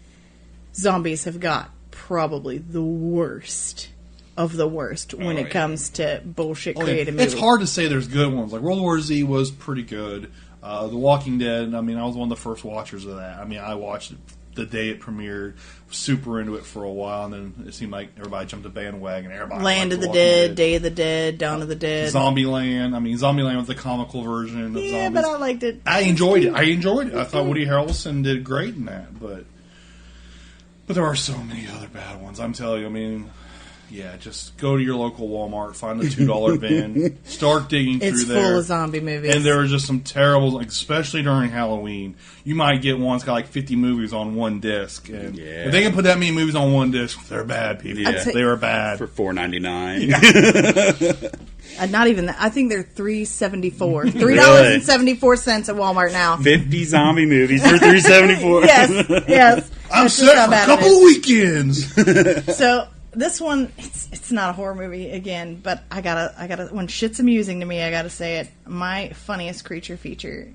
zombies have got probably the worst of the worst when it comes to bullshit creative movies. It's hard to say there's good ones. Like World War Z was pretty good. The Walking Dead, I mean, I was one of the first watchers of that. I mean, I watched it the day it premiered, super into it for a while, and then it seemed like everybody jumped a bandwagon. Everybody Land of the Dead, Day of the Dead, Dawn of the Dead. Zombieland. I mean, Zombieland was the comical version of zombies. Yeah, but I liked it. I enjoyed it. I thought Woody Harrelson did great in that, but there are so many other bad ones. I'm telling you, I mean... Yeah, just go to your local Walmart, find the $2 bin, start digging through there. It's full of zombie movies. And there are just some terrible, like, especially during Halloween. You might get one that's got like 50 movies on one disc. And if they can put that many movies on one disc, they're bad people. Yeah. They are bad. For $4.99. Not even that. I think they're $3.74. $3.74 at Walmart now. 50 zombie movies for $3.74. Yes. I'm set for a couple of weekends. So... This one, it's not a horror movie again, but I gotta. When shit's amusing to me, I gotta say it. My funniest creature feature,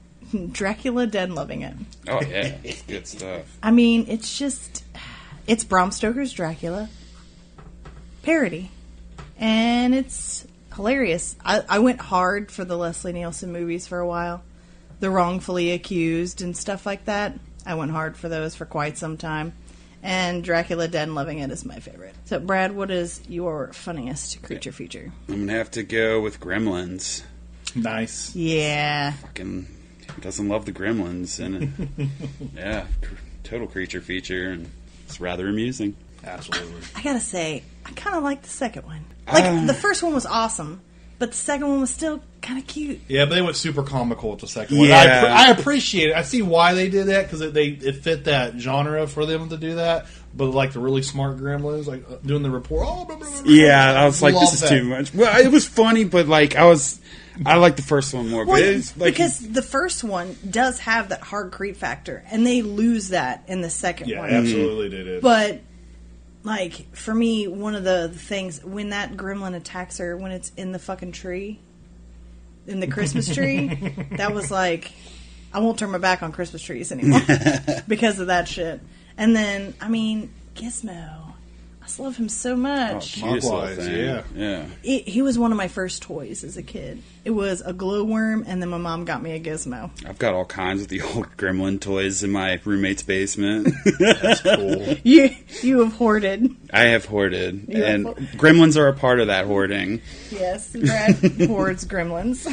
Dracula Dead and Loving It. Oh yeah, it's good stuff. I mean, it's Bram Stoker's Dracula parody, and it's hilarious. I went hard for the Leslie Nielsen movies for a while, The Wrongfully Accused and stuff like that. I went hard for those for quite some time. And Dracula Dead and Loving It is my favorite. So, Brad, what is your funniest creature feature? I'm going to have to go with Gremlins. Nice. Yeah. Fucking who doesn't love the Gremlins? And yeah, total creature feature, and it's rather amusing. Absolutely. I gotta say, I kind of like the second one. Like, the first one was awesome, but the second one was still kind of cute. Yeah, but they went super comical with the second one. Yeah. I appreciate it. I see why they did that, because it fit that genre for them to do that. But like the really smart gremlins, like doing the report. Oh, blah, blah, blah, yeah, I was like, this is that. too much. Well, it was funny, but like I like the first one more. Well, but it's like, because the first one does have that hard creep factor, and they lose that in the second Yeah, one. absolutely they did. But, like, for me, one of the things, when that gremlin attacks her, when it's in the fucking tree, in the Christmas tree, that was like, I won't turn my back on Christmas trees anymore because of that shit. And then, I mean, Gizmo. I just love him so much. cutest little Likewise, thing. yeah. He was one of my first toys as a kid. It was a glowworm, and then my mom got me a Gizmo. I've got all kinds of the old Gremlin toys in my roommate's basement. That's cool. You have hoarded. I have hoarded, You have and hoarded. Gremlins are a part of that hoarding. Yes, Brad hoards gremlins.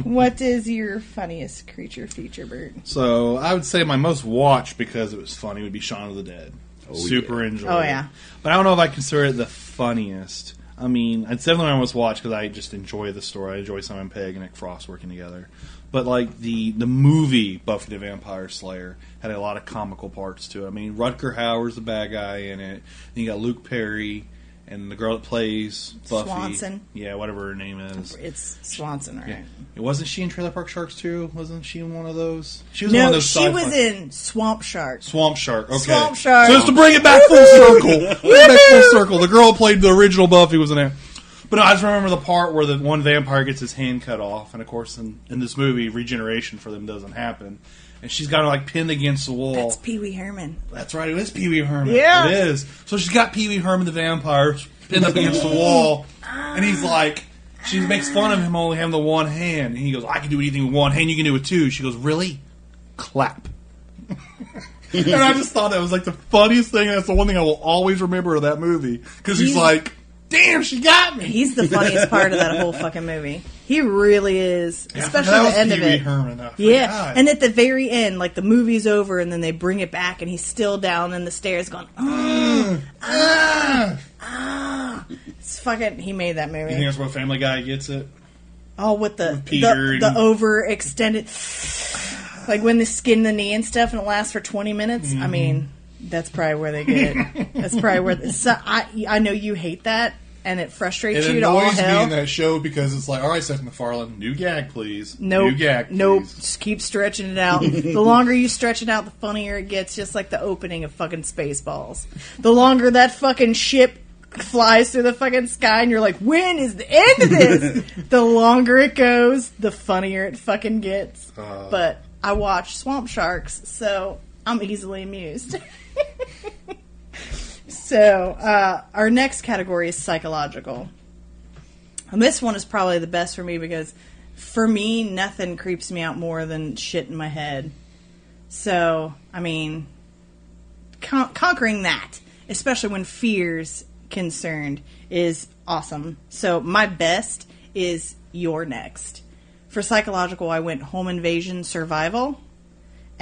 What is your funniest creature feature, Bert? So I would say my most watched, because it was funny, would be Shaun of the Dead. Super enjoyed. Oh, yeah. But I don't know if I consider it the funniest. I mean, it's definitely my most watched because I just enjoy the story. I enjoy Simon Pegg and Nick Frost working together. But like the movie Buffy the Vampire Slayer had a lot of comical parts to it. I mean, Rutger Hauer's the bad guy in it. Then you got Luke Perry, and the girl that plays Buffy, Swanson. yeah, whatever her name is. It's Swanson, right? Yeah. Wasn't she in Trailer Park Sharks too? Wasn't she in one of those? She was one of those she was in Swamp Shark. Swamp Shark. Okay. Swamp Shark. So just to bring it back full circle, the girl who played the original Buffy was in there. But no, I just remember the part where the one vampire gets his hand cut off, and of course, in this movie, regeneration for them doesn't happen. And she's got her like pinned against the wall. That's Pee Wee Herman. That's right, it is Pee Wee Herman. Yeah. It is. So she's got Pee Wee Herman the vampire pinned up against the wall, and he's like, she makes fun of him only having the one hand. And he goes, I can do anything with one hand, you can do it too. She goes, really? Clap. And I just thought that was like the funniest thing. That's the one thing I will always remember of that movie. Because he's like, damn, she got me. He's the funniest part of that whole fucking movie. He really is. Especially at the end of it. Herman, yeah. And at the very end, like the movie's over and then they bring it back and he's still down in the stairs going, It's fucking, he made that movie. You think that's where Family Guy gets it? Oh, with the Peter the overextended, like when they skin the knee and stuff and it lasts for 20 minutes. I mean, that's probably where they get it. That's probably where. I know you hate that, and it frustrates you to all hell. It annoys me in that show because it's like, all right, Seth MacFarlane, new gag, please. Nope. New gag, please. Nope. Just keep stretching it out. The longer you stretch it out, the funnier it gets. Just like the opening of fucking Spaceballs. The longer that fucking ship flies through the fucking sky, and you're like, when is the end of this? The longer it goes, the funnier it fucking gets. But I watch Swamp Sharks, so I'm easily amused. So, our next category is psychological. And this one is probably the best for me because, for me, nothing creeps me out more than shit in my head. So, I mean, conquering that, especially when fear's concerned, is awesome. So, my best is Your Next. For psychological, I went Home Invasion Survival.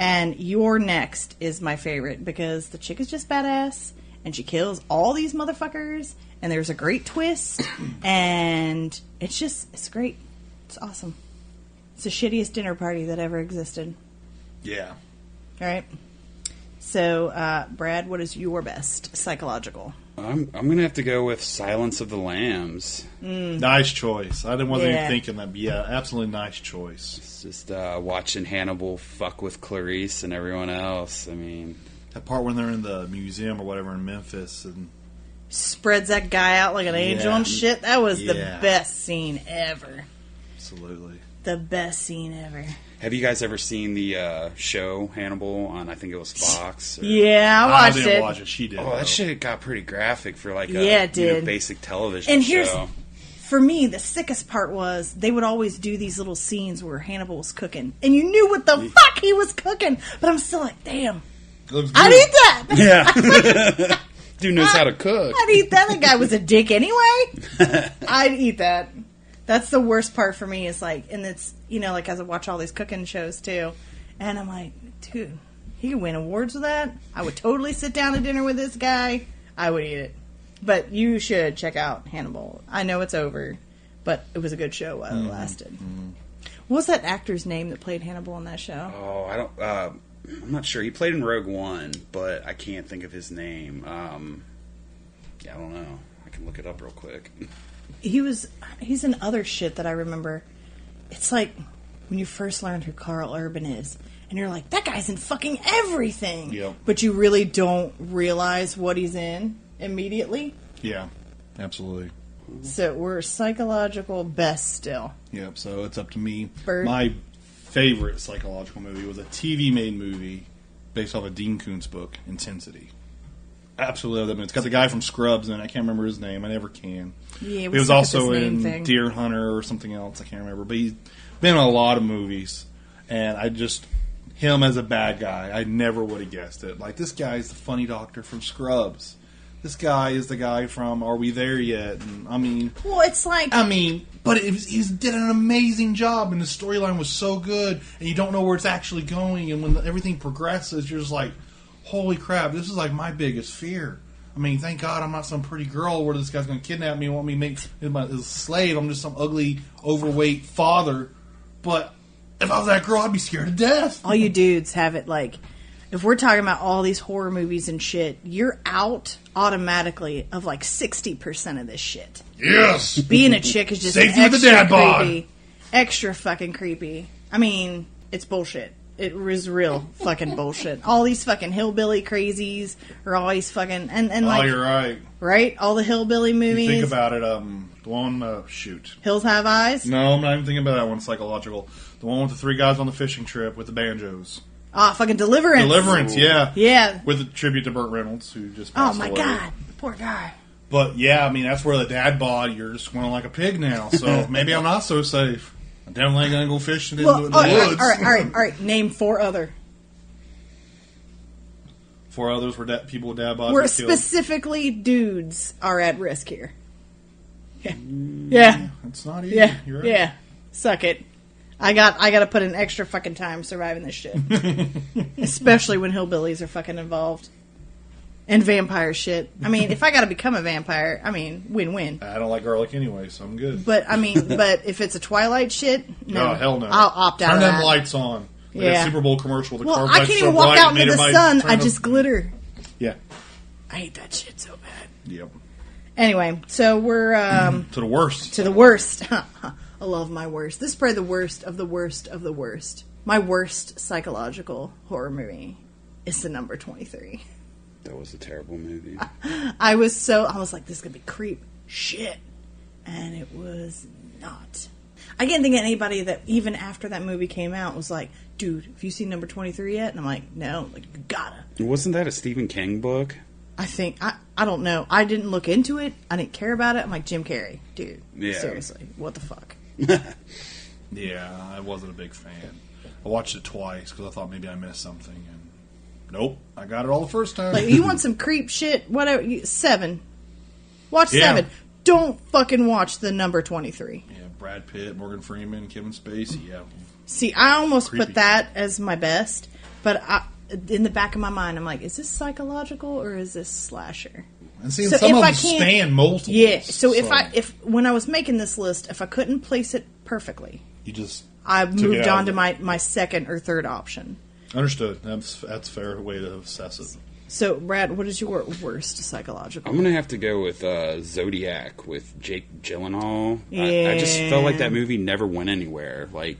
And Your Next is my favorite because the chick is just badass and she kills all these motherfuckers and there's a great twist and it's great. It's awesome. It's the shittiest dinner party that ever existed. Yeah. All right. So, Brad, what is your best psychological? I'm going to have to go with Silence of the Lambs. Nice choice. I wasn't even thinking that, but yeah, absolutely nice choice. It's just watching Hannibal fuck with Clarice and everyone else. I mean, that part when they're in the museum or whatever in Memphis and spreads that guy out like an angel and shit. That was the best scene ever. Absolutely. The best scene ever. Have you guys ever seen the show Hannibal on, I think it was Fox? Yeah, I watched it. I didn't watch it. She did. Oh, that shit got pretty graphic for like a basic television and show. For me, the sickest part was they would always do these little scenes where Hannibal was cooking. And you knew what the fuck he was cooking. But I'm still like, damn. I'd eat that. Yeah. Dude knows how to cook. I'd eat that. The guy was a dick anyway. I'd eat that. That's the worst part for me is like, and it's, like as I watch all these cooking shows too. And I'm like, dude, he could win awards with that. I would totally sit down to dinner with this guy. I would eat it. But you should check out Hannibal. I know it's over, but it was a good show while it lasted. Mm-hmm. What was that actor's name that played Hannibal on that show? Oh, I'm not sure. He played in Rogue One, but I can't think of his name. I don't know. I can look it up real quick. He's in other shit that I remember. It's like when you first learned who Carl Urban is, and you're like, that guy's in fucking everything. Yep. But you really don't realize what he's in immediately. Yeah, absolutely. So we're psychological best still. Yep, so it's up to me. Bird. My favorite psychological movie was a TV-made movie based off a Dean Koontz book, Intensity. Absolutely love that movie. It's got the guy from Scrubs in it. I can't remember his name. I never can. Yeah, he was also in Deer Hunter or something else. I can't remember. But he's been in a lot of movies. And him as a bad guy, I never would have guessed it. Like, this guy's the funny doctor from Scrubs. This guy is the guy from Are We There Yet? And well, it's like... but he did an amazing job, and the storyline was so good, and you don't know where it's actually going, and when everything progresses, you're just like, holy crap, this is like my biggest fear. Thank God I'm not some pretty girl where this guy's going to kidnap me and want me to make him a slave. I'm just some ugly, overweight father. But if I was that girl, I'd be scared to death. All you dudes have it like... if we're talking about all these horror movies and shit, you're out automatically of like 60% of this shit. Yes! Being a chick is just Safety with the extra dad bod. creepy. Extra fucking creepy. I mean, it's bullshit. It was real fucking bullshit. All these fucking hillbilly crazies are always fucking... And like, you're right. Right? All the hillbilly movies. You think about it, the one, shoot. Hills Have Eyes? No, I'm not even thinking about that one, psychological. The one with the 3 guys on the fishing trip with the banjos. Ah, fucking Deliverance. Deliverance, yeah. Yeah. With a tribute to Burt Reynolds, who just Oh passed my away. God. Poor guy. But yeah, I mean, that's where the dad bod, you're just swimming like a pig now. So maybe I'm not so safe. I'm definitely going to go fishing in the woods. All right. Name 4 other. 4 others where people with dad bods Where get killed. specifically dudes are at risk here. Yeah. It's not easy. Yeah. You're right. Yeah. Suck it. I got to put in extra fucking time surviving this shit. Especially when hillbillies are fucking involved. And vampire shit. I mean, if I got to become a vampire, I mean, win-win. I don't like garlic anyway, so I'm good. But if it's a Twilight shit, no. Oh, hell no. I'll opt out Turn of them that. lights on. Like Yeah. a Super Bowl commercial. The Well, carbide I can't so even walk bright, out made into the everybody sun. turn I them- just glitter. Yeah. I hate that shit so bad. Yep. Anyway, so we're To the worst. to the worst. I love my worst. This is probably the worst of the worst of the worst. My worst psychological horror movie is the number 23. That was a terrible movie. I was like, this is going to be creep shit. And it was not. I can't think of anybody that even after that movie came out was like, dude, have you seen number 23 yet? And I'm like, no, like, you gotta. Wasn't that a Stephen King book? I think, I don't know. I didn't look into it. I didn't care about it. I'm like, Jim Carrey, dude. Yeah. Seriously, what the fuck? Yeah, I wasn't a big fan. I watched it twice because I thought maybe I missed something. And nope, I got it all the first time. Like, you want some creep shit? Whatever. 7. Watch Yeah. 7. Don't fucking watch the number 23. Yeah, Brad Pitt, Morgan Freeman, Kevin Spacey. Yeah, See, I almost Creepy. put that as my best, but in the back of my mind, I'm like, is this psychological or is this slasher? and see, So some if of I them can't- span multiple. Yeah. So if when I was making this list, if I couldn't place it perfectly, you just I took it moved out on of to it. my second or third option. Understood. That's a fair way to assess it. So, Brad, what is your worst psychological? I'm gonna have to go with Zodiac with Jake Gyllenhaal. Yeah. I just felt like that movie never went anywhere. Like,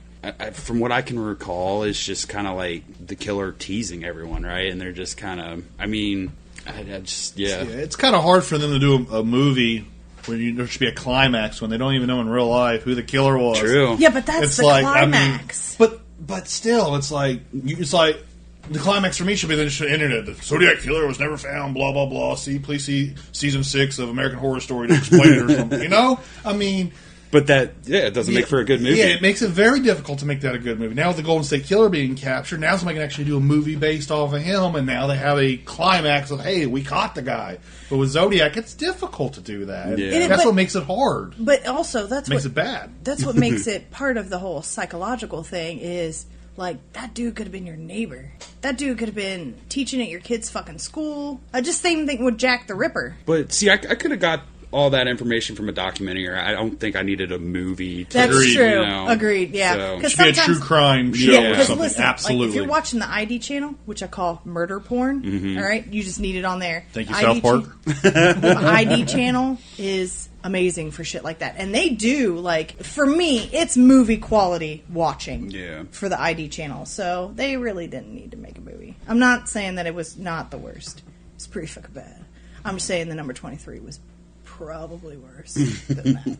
from what I can recall, it's just kind of like the killer teasing everyone, right? And they're just kind of, I mean, I just, yeah. Yeah, it's kind of hard for them to do a movie where there should be a climax when they don't even know in real life who the killer was. True. Yeah, but that's It's the like climax. but still, it's like the climax for me should be they should enter it. The Zodiac killer was never found. Blah blah blah. Please see season 6 of American Horror Story to explain it or something. You know, I mean. But that, it doesn't make for a good movie. Yeah, it makes it very difficult to make that a good movie. Now with the Golden State Killer being captured, now somebody can actually do a movie based off of him, and now they have a climax of, hey, we caught the guy. But with Zodiac, it's difficult to do that. Yeah. That's But- what makes it hard. But also, that's Makes what it bad. That's what makes it part of the whole psychological thing. Is like that dude could have been your neighbor. That dude could have been teaching at your kid's fucking school. I just same thing with Jack the Ripper. But see, I could have got all that information from a documentary. I don't think I needed a movie. To That's Agreed, true. You know? Agreed. Yeah. So- Because Should be a true crime show Yeah, or 'cause something. listen, Absolutely. Like if you're watching the ID channel, which I call murder porn, all right, you just need it on there. Thank you, ID South Park. The ID channel is amazing for shit like that, and they do like for me, it's movie quality watching. Yeah. For the ID channel, so they really didn't need to make a movie. I'm not saying that it was not the worst. It's pretty fucking bad. I'm just saying the number 23 was probably worse than that.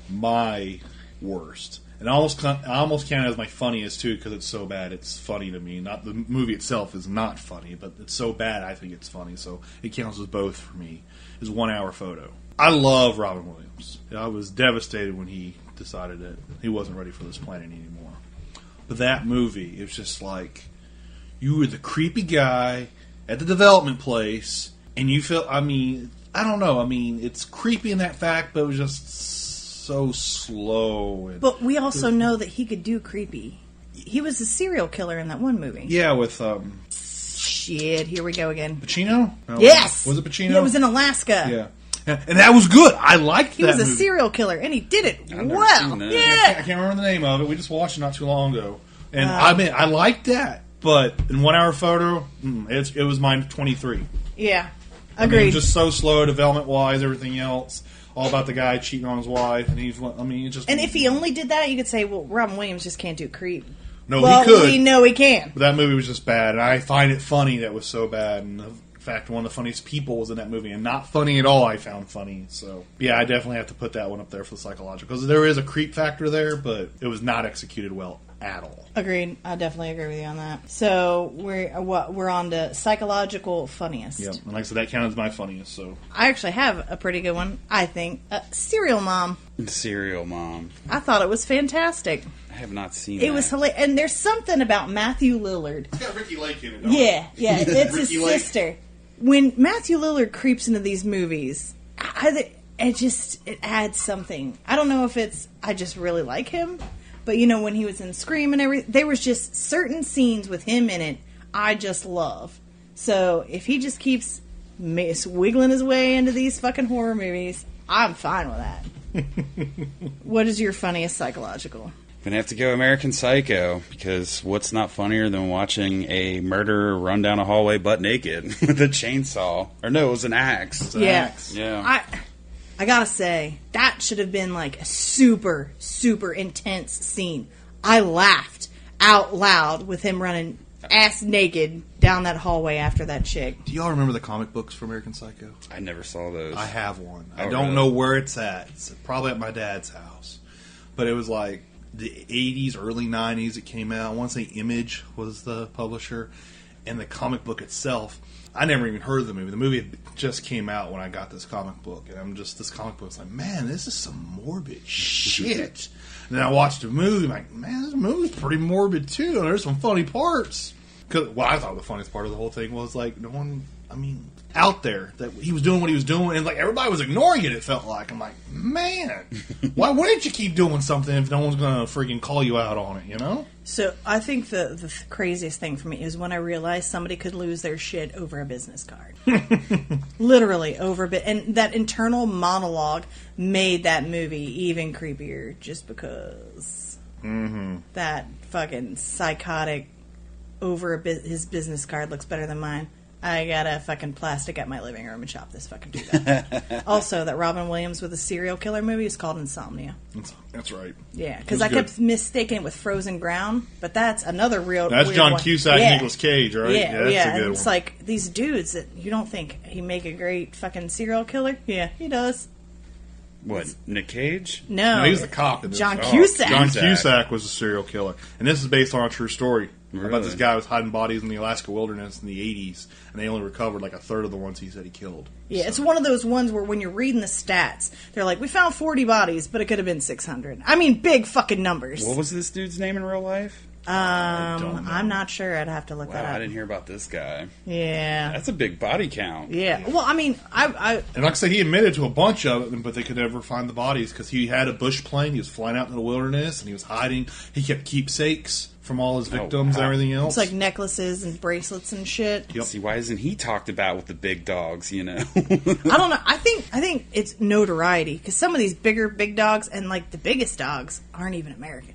My worst. And I almost count it as my funniest, too, because it's so bad it's funny to me. Not the movie itself is not funny, but it's so bad I think it's funny, so it counts as both for me, is 1 Hour Photo. I love Robin Williams. I was devastated when he decided that he wasn't ready for this planet anymore. But that movie, it was just like, you were the creepy guy at the development place, and you feel, I mean, I don't know, I mean, it's creepy in that fact, but it was just so slow. And, But we also know that he could do creepy. He was a serial killer in that one movie. yeah, with Shit, here we go again. Pacino? No, Yes! Was it Pacino? Yeah, it was in Alaska. Yeah. And that was good. I liked He that was a movie. serial killer, and he did it I've never well. seen that. I Yeah. can't remember the name of it. We just watched it not too long ago. And I mean, I liked that. But in 1 hour photo, it was mine 23. Yeah. Agreed. Agreed. Just so slow development wise, everything else. All about the guy cheating on his wife, and And if he only did that, you could say, well, Robin Williams just can't do Creep. No, well, he could. We know he can. But that movie was just bad, and I find it funny that it was so bad. And in fact, one of the funniest people was in that movie, and not funny at all. I found funny. So yeah, I definitely have to put that one up there for the psychological, because there is a creep factor there, but it was not executed well at all. Agreed. I definitely agree with you on that. So we're on to psychological funniest. Yeah, and like I said, that counted as my funniest. So I actually have a pretty good one. I think Serial Mom. Serial Mom. I thought it was fantastic. I have not seen it. It was hilarious, and there's something about Matthew Lillard. It's got Ricky Lake in it. Yeah, it's his sister. When Matthew Lillard creeps into these movies, it adds something. I don't know if it's I just really like him. But, when he was in Scream and everything, there was just certain scenes with him in it I just love. So, if he just keeps wiggling his way into these fucking horror movies, I'm fine with that. What is your funniest psychological? Gonna have to go American Psycho, because what's not funnier than watching a murderer run down a hallway butt naked with a chainsaw? Or no, it was an axe. Yeah. I gotta say, that should have been like a super, super intense scene. I laughed out loud with him running ass naked down that hallway after that chick. Do y'all remember the comic books for American Psycho? I never saw those. I have one. I don't know where it's at. It's probably at my dad's house. But it was like the 80s, early 90s it came out. I want to say Image was the publisher. And the comic book itself, I never even heard of the movie. The movie just came out when I got this comic book. And this comic book's like, man, this is some morbid shit. And then I watched the movie, I'm like, man, this movie's pretty morbid too. And there's some funny parts. I thought the funniest part of the whole thing was like, out there, that he was doing what he was doing, and like everybody was ignoring it, it felt like. I'm like, man, why wouldn't you keep doing something if no one's going to freaking call you out on it, So I think the craziest thing for me is when I realized somebody could lose their shit over a business card. Literally over and that internal monologue made that movie even creepier just because that fucking psychotic over his business card looks better than mine. I got a fucking plastic at my living room and chop this fucking dude up. Also, that Robin Williams with a serial killer movie is called Insomnia. That's right. Yeah, because I kept mistaking it with Frozen Ground, but that's another real. That's weird John one. Cusack and Nicolas Cage, right? Yeah, that's a good it's one. like these dudes that you don't think he make a great fucking serial killer. Yeah, he does. What, Nick Cage? No, he was the cop in this. John Cusack. John Cusack was a serial killer, and this is based on a true story. Really? About this guy who was hiding bodies in the Alaska wilderness in the 80s, and they only recovered like a third of the ones he said he killed. Yeah, it's one of those ones where when you're reading the stats, they're like, we found 40 bodies, but it could have been 600. I mean, big fucking numbers. What was this dude's name in real life? I'm not sure. I'd have to look that up. I didn't hear about this guy. Yeah. That's a big body count. Yeah. Well, I mean, I And like I said, he admitted to a bunch of it, but they could never find the bodies because he had a bush plane. He was flying out in the wilderness, and he was hiding. He kept keepsakes from all his victims and everything else. It's like necklaces and bracelets and shit. Yep. See, why isn't he talked about with the big dogs, I don't know. I think it's notoriety because some of these big dogs and like the biggest dogs aren't even American.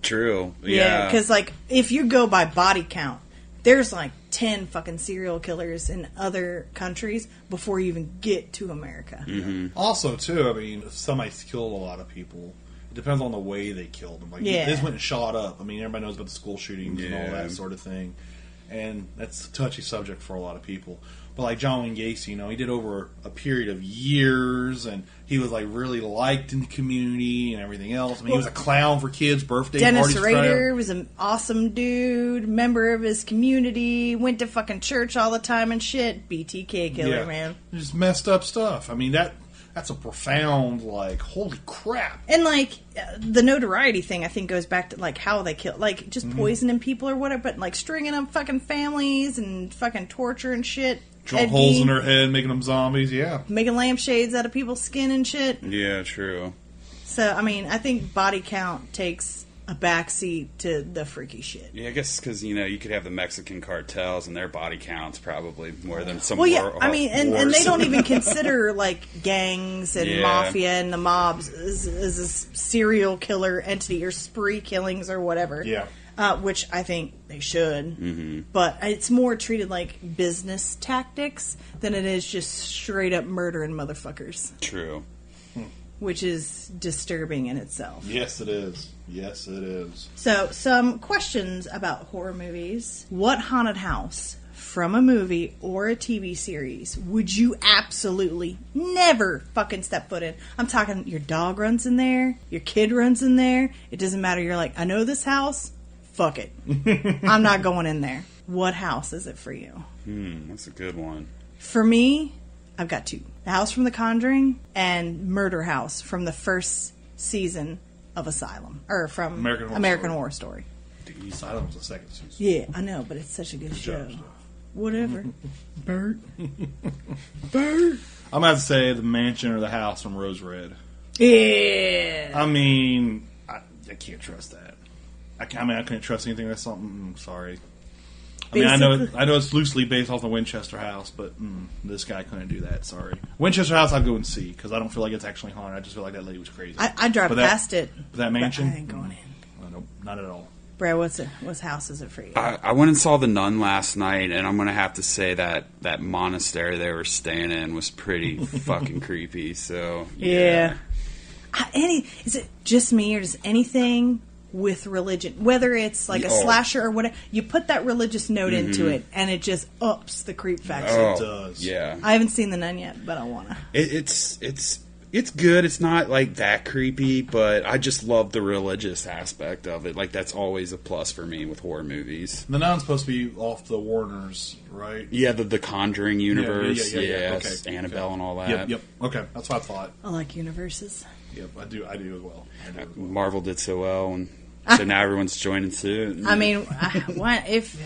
True. Yeah, because like if you go by body count, there's like 10 fucking serial killers in other countries before you even get to America. Mm-hmm. Also, too, I mean, if somebody's killed a lot of people, it depends on the way they killed them. Like, they just went and shot up. I mean, everybody knows about the school shootings and all that sort of thing. And that's a touchy subject for a lot of people. But like John Wayne Gacy, he did over a period of years, and he was like really liked in the community and everything else. I mean, he was a clown for kids' birthday Dennis parties. Rader was an awesome dude, member of his community, went to fucking church all the time and shit. BTK killer, man. Just messed up stuff. I mean, that's a profound, like, holy crap. And, like, the notoriety thing, I think, goes back to, like, how they kill, like, just poisoning people or whatever, but, like, stringing up fucking families and fucking torture and shit. Drilling holes in their head, making them zombies, yeah. Making lampshades out of people's skin and shit. Yeah, true. So, I mean, I think body count takes a backseat to the freaky shit. Yeah, I guess because, you could have the Mexican cartels and their body counts probably more than some Well, yeah, I mean, and they don't even consider, like, gangs and mafia and the mobs as a serial killer entity or spree killings or whatever. Yeah. which I think they should. But it's more treated like business tactics than it is just straight up murdering motherfuckers. True. Which is disturbing in itself. Yes, it is. Yes, it is. So, some questions about horror movies. What haunted house from a movie or a TV series would you absolutely never fucking step foot in? I'm talking your dog runs in there, your kid runs in there. It doesn't matter. You're like, I know this house. Fuck it. I'm not going in there. What house is it for you? That's a good one. For me, I've got two. The House from The Conjuring and Murder House from the first season of Asylum. Or from American Horror Story. Asylum was the second season. Yeah, I know, but it's such a good show. job. Whatever. Bert. I'm going to have to say the mansion or the house from Rose Red. Yeah. I mean, I can't trust that. I couldn't trust anything that's something. Sorry. I mean, I know it's loosely based off the Winchester House, but this guy couldn't do that. Sorry. Winchester House, I'd go and see because I don't feel like it's actually haunted. I just feel like that lady was crazy. I drive past it. That mansion? I ain't going in. No, not at all. Brad, what house is it for you? I went and saw The Nun last night, and I'm going to have to say that monastery they were staying in was pretty fucking creepy. So yeah. Is it just me, or does anything with religion, whether it's like a slasher or whatever, you put that religious note into it, and it just ups the creep factor. It does. Yeah. I haven't seen The Nun yet, but I wanna. It's good. It's not like that creepy, but I just love the religious aspect of it. Like that's always a plus for me with horror movies. The Nun's supposed to be off the Warners, right? Yeah, the Conjuring universe, yeah. Yes, Okay. Annabelle and all that. Yep. Okay, that's what I thought. I like universes. Yep, I do as well. Marvel did so well, and so now everyone's joining suit. I mean, if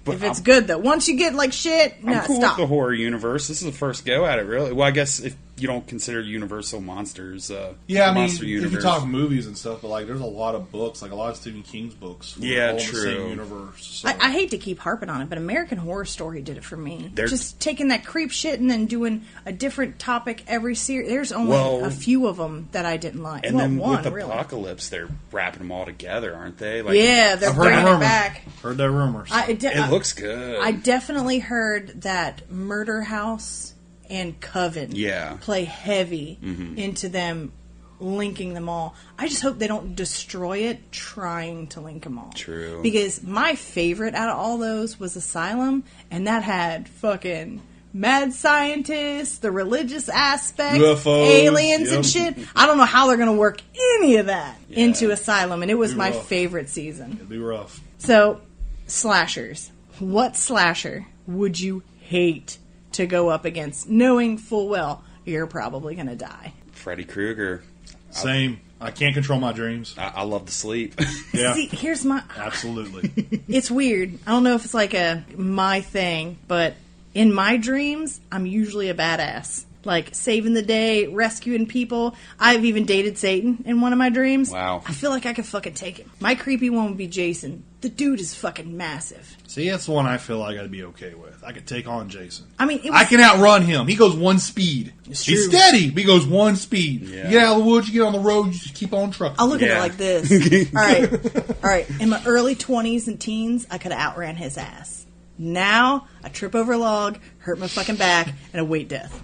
it's good though, once you get like shit, I'm cool stop. with the horror universe. This is the first go at it, really. Well, I guess if you don't consider Universal Monsters, yeah, I mean, Monster Universe. if you talk movies and stuff, but like, there's a lot of books, like a lot of Stephen King's books. Yeah, all true. In the same universe. So. I hate to keep harping on it, but American Horror Story did it for me. Just taking that creep shit and then doing a different topic every series. There's only a few of them that I didn't like. And then with really. Apocalypse, they're wrapping them all together, aren't they? Like, yeah, they're bringing it back. Heard that rumor. So. It looks good. I definitely heard that Murder House and Coven play heavy into them linking them all. I just hope they don't destroy it trying to link them all. True. Because my favorite out of all those was Asylum, and that had fucking mad scientists, the religious aspect, UFOs, aliens and shit. I don't know how they're going to work any of that into Asylum, and it was my favorite season. It'd be rough. So, slashers. What slasher would you hate to go up against, knowing full well you're probably going to die? Freddy Krueger. Same. I can't control my dreams. I love to sleep. Yeah. See, here's my... Absolutely. It's weird. I don't know if it's like my thing, but in my dreams, I'm usually a badass. Like, saving the day, rescuing people. I've even dated Satan in one of my dreams. Wow. I feel like I could fucking take him. My creepy one would be Jason. The dude is fucking massive. See, that's the one I feel like I'd be okay with. I could take on Jason. I mean, I can outrun him. He goes one speed. It's He's true. steady, but he goes one speed. Yeah. You get out of the woods, you get on the road, you just keep on trucking. I'll look at it like this. All right. In my early 20s and teens, I could have outran his ass. Now, I trip over a log, hurt my fucking back, and await death.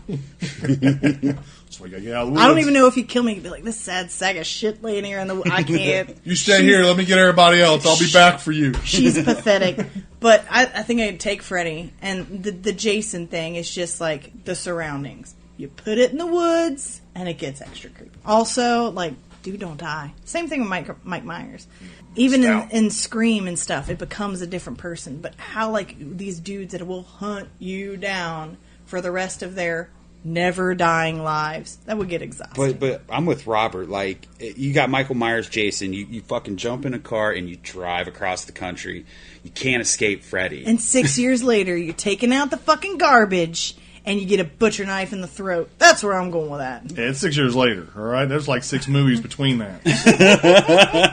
So I gotta get out of the woods. I don't even know if he'd kill me. He'd be like, this sad sack of shit laying here in the... I can't. You stay here, let me get everybody else. I'll be back for you. She's pathetic. But I think I'd take Freddy. And the Jason thing is just like the surroundings. You put it in the woods, and it gets extra creepy. Also, like, dude, don't die. Same thing with Mike Myers. Even in Scream and stuff, it becomes a different person. But how, like, these dudes that will hunt you down for the rest of their never dying lives, that would get exhausting. But I'm with Robert. Like, you got Michael Myers, Jason. You fucking jump in a car and you drive across the country. You can't escape Freddy. And 6 years later, you're taking out the fucking garbage, and you get a butcher knife in the throat. That's where I'm going with that. Yeah, it's 6 years later, all right? There's like 6 movies between that.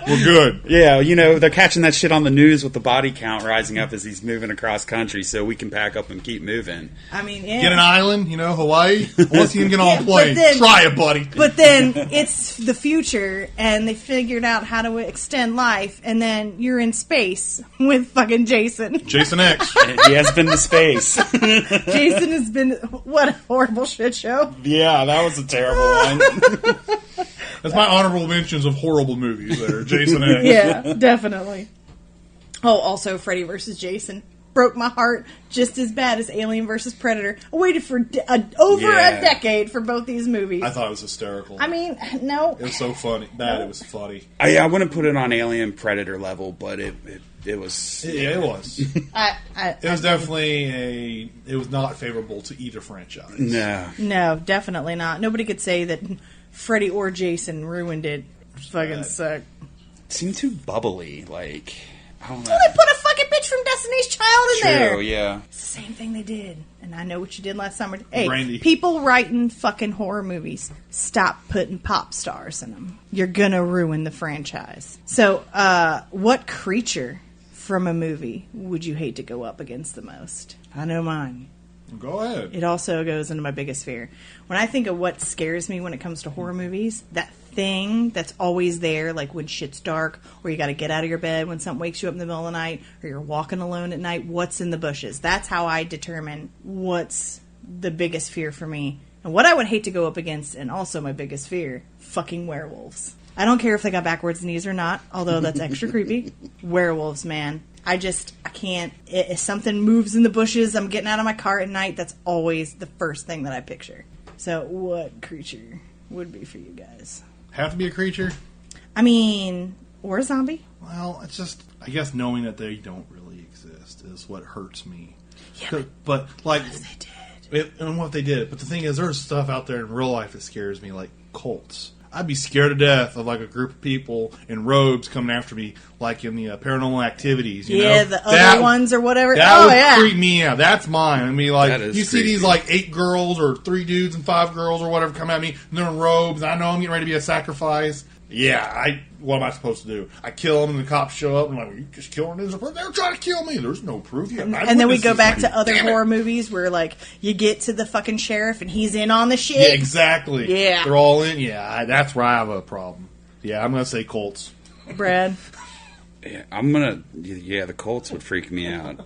We're good. Yeah, you know, they're catching that shit on the news with the body count rising up as he's moving across country, so we can pack up and keep moving. I mean, yeah. Get an island, you know, Hawaii. Once you can get on a Yeah, plane, but then- try it, buddy. But then it's the future, and they figured out how to extend life, and then you're in space with fucking Jason. Jason X. He has been to space. Jason has been... What a horrible shit show. Yeah, that was a terrible one. That's my honorable mentions of horrible movies there. Jason X. Yeah, definitely. Oh, also Freddy versus Jason. Broke my heart just as bad as Alien versus Predator. I waited for over a decade for both these movies. I thought it was hysterical. I mean, no. It was so funny. It was funny. I wouldn't put it on Alien Predator level, but it was. Yeah, it was. It was definitely it was not favorable to either franchise. No, definitely not. Nobody could say that Freddy or Jason ruined it. Fucking suck. It seemed too bubbly. Like, I don't know. Well, they put a fucking bitch from Destiny's Child in there. True, yeah. It's the same thing they did. And I know what you did last summer. Hey, Brandy. People writing fucking horror movies, stop putting pop stars in them. You're gonna ruin the franchise. So, what creature from a movie would you hate to go up against the most? I know mine. Go ahead. It also goes into my biggest fear. When I think of what scares me when it comes to horror movies, that thing that's always there, like when shit's dark, or you got to get out of your bed when something wakes you up in the middle of the night, or you're walking alone at night, what's in the bushes? That's how I determine what's the biggest fear for me. And what I would hate to go up against, and also my biggest fear, fucking werewolves. I don't care if they got backwards knees or not, although that's extra creepy. Werewolves, man. I can't. If something moves in the bushes, I'm getting out of my car at night, that's always the first thing that I picture. So what creature would be for you guys? Have to be a creature? I mean, or a zombie? Well, it's just, I guess knowing that they don't really exist is what hurts me. Yeah, but like, what if they did? And what they did. But the thing is, there's stuff out there in real life that scares me, like cults. I'd be scared to death of like a group of people in robes coming after me, like in the Paranormal Activities. You know? The other ones or whatever. That would freak me out. That's mine. I mean, like you see creepy. these like 8 girls or 3 dudes and 5 girls or whatever come at me, and they're in robes. And I know I'm getting ready to be a sacrifice. Yeah, what am I supposed to do? I kill them, and the cops show up, and I'm like, well, you just killed them. They were trying to kill me. There's no proof. And then we go back to other horror movies where, like, you get to the fucking sheriff and he's in on the shit. Yeah, exactly. Yeah. They're all in. Yeah, that's where I have a problem. Yeah, I'm going to say cults. Brad? Yeah, the Colts would freak me out.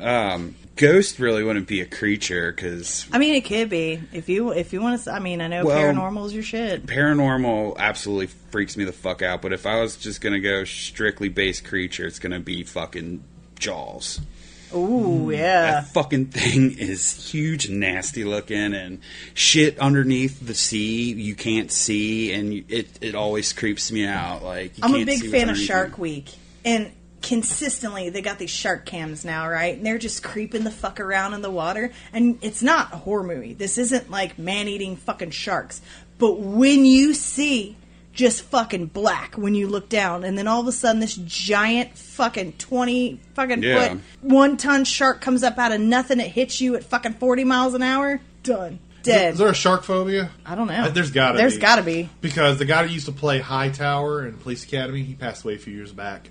Ghost really wouldn't be a creature, because... I mean, it could be. If you want to... I mean, I know paranormal is your shit. Paranormal absolutely freaks me the fuck out, but if I was just going to go strictly base creature, it's going to be fucking Jaws. Ooh, yeah. That fucking thing is huge and nasty looking, and shit underneath the sea you can't see, and it always creeps me out. Like, I'm a big fan of Shark Week, and consistently they got these shark cams now, right? And they're just creeping the fuck around in the water, and it's not a horror movie. This isn't like man-eating fucking sharks, but when you see just fucking black when you look down, and then all of a sudden this giant fucking 20 fucking foot 1-ton shark comes up out of nothing, it hits you at fucking 40 miles an hour, done. Dead. Is there a shark phobia? I don't know. There's gotta be. Because the guy that used to play Hightower in Police Academy, he passed away a few years back.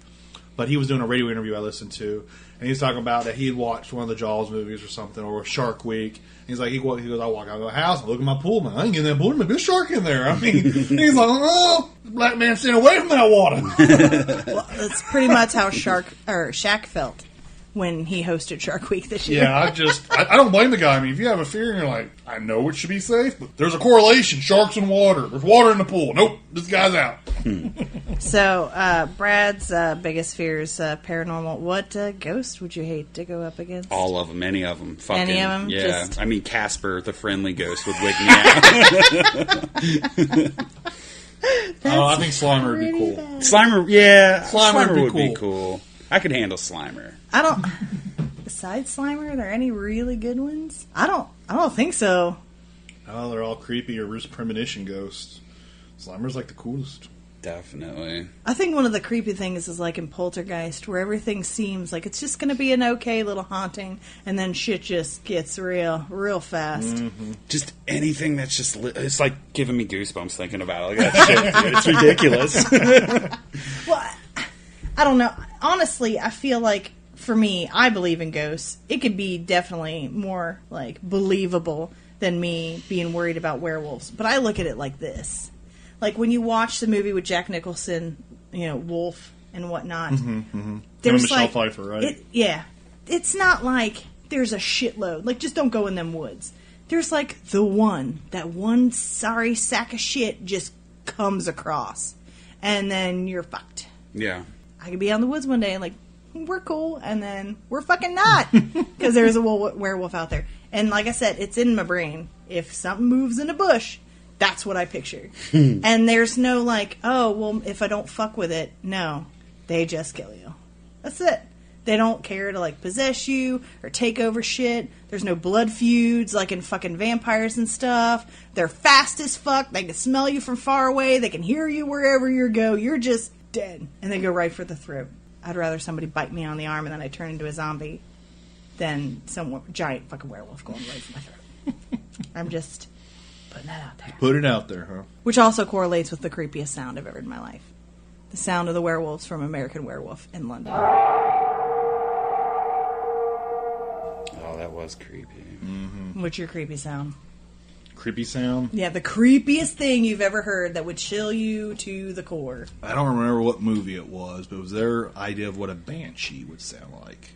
But he was doing a radio interview I listened to, and he was talking about that he had watched one of the Jaws movies or something, or Shark Week. And he's like, he goes, I walk out of the house, I look at my pool, man, I ain't getting that pool, there's a shark in there. I mean, he's like, oh, black man, staying away from that water. Well, that's pretty much how Shaq felt when he hosted Shark Week this year. Yeah, I don't blame the guy. I mean, if you have a fear and you're like, I know it should be safe, but there's a correlation. Sharks and water. There's water in the pool. Nope, this guy's out. So, Brad's biggest fears, paranormal. What ghost would you hate to go up against? All of them, any of them. Fucking, any of them? Yeah. I mean, Casper, the friendly ghost, would wig me out. I think Slimer would be cool. Slimer, yeah. Slimer would be cool. I could handle Slimer. Besides Slimer, are there any really good ones? I don't think so. Oh, they're all creepy or just premonition ghosts. Slimer's like the coolest. Definitely. I think one of the creepy things is like in Poltergeist, where everything seems like it's just going to be an okay little haunting, and then shit just gets real fast. Mm-hmm. Just anything that's just... it's like giving me goosebumps thinking about it. Like that shit, dude. It's ridiculous. Well, I don't know. Honestly, I feel like, for me, I believe in ghosts. It could be definitely more, like, believable than me being worried about werewolves. But I look at it like this. Like, when you watch the movie with Jack Nicholson, you know, Wolf and whatnot. There's Michelle like, Pfeiffer, right? Yeah. It's not like there's a shitload. Like, just don't go in them woods. There's, like, that one sorry sack of shit just comes across. And then you're fucked. Yeah. I could be out in the woods one day and, like, we're cool, and then we're fucking not. Because there's a werewolf out there. And like I said, it's in my brain. If something moves in a bush... That's what I picture. And there's no like, oh, well, if I don't fuck with it, no. They just kill you. That's it. They don't care to like possess you or take over shit. There's no blood feuds like in fucking vampires and stuff. They're fast as fuck. They can smell you from far away. They can hear you wherever you go. You're just dead. And they go right for the throat. I'd rather somebody bite me on the arm and then I turn into a zombie than some giant fucking werewolf going right for my throat. I'm just... putting that out there. Put it out there, huh? Which also correlates with the creepiest sound I've ever heard in my life. The sound of the werewolves from American Werewolf in London. Oh, that was creepy. Mm-hmm. What's your creepy sound? Creepy sound? Yeah, the creepiest thing you've ever heard that would chill you to the core. I don't remember what movie it was, but it was their idea of what a banshee would sound like.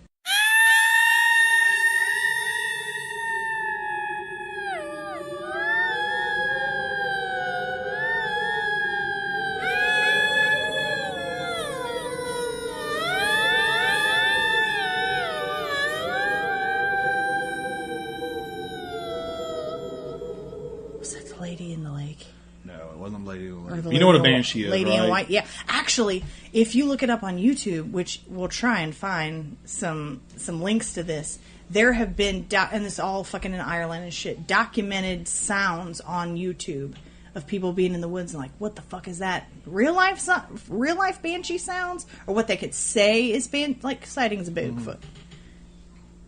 Lady in the Lake. No, it wasn't Lady in the Lake. You know what a banshee is, Lady right? in White. Yeah, actually, if you look it up on YouTube, which we'll try and find some links to this, there have been and this is all fucking in Ireland and shit, documented sounds on YouTube of people being in the woods and like, what the fuck is that? Real life banshee sounds, or what they could say is like sightings of Bigfoot.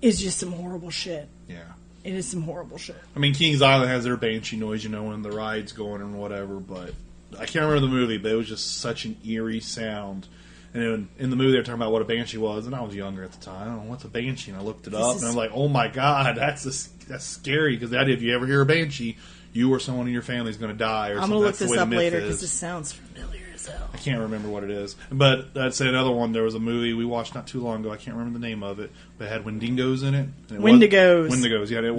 Is just some horrible shit. Yeah. It is some horrible shit. I mean, Kings Island has their banshee noise, you know, when the ride's going and whatever, but I can't remember the movie, but it was just such an eerie sound. And in the movie, they were talking about what a banshee was, and I was younger at the time. I don't know, what's a banshee? And I looked it up, and I'm like, oh my god, that's scary, because the idea, if you ever hear a banshee, you or someone in your family is going to die, or I'm something. going to look this up later, because is. this sounds familiar as hell. I can't remember what it is. But I'd say another one, there was a movie we watched not too long ago, I can't remember the name of it, but it had Wendigos in it. Wendigos. Wendigos, yeah. It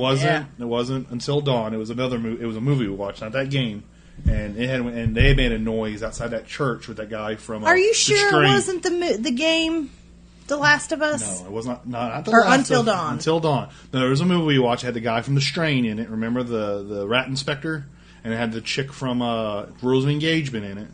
wasn't Until Dawn. It was another movie. It was a movie we watched, not that game. And they made a noise outside that church with that guy from. Are you sure it wasn't the game, The Last of Us? No, it was not the or Last Until of, Dawn. Until Dawn. No, there was a movie we watched. It had the guy from The Strain in it. Remember the rat inspector, and it had the chick from Rules of Engagement in it.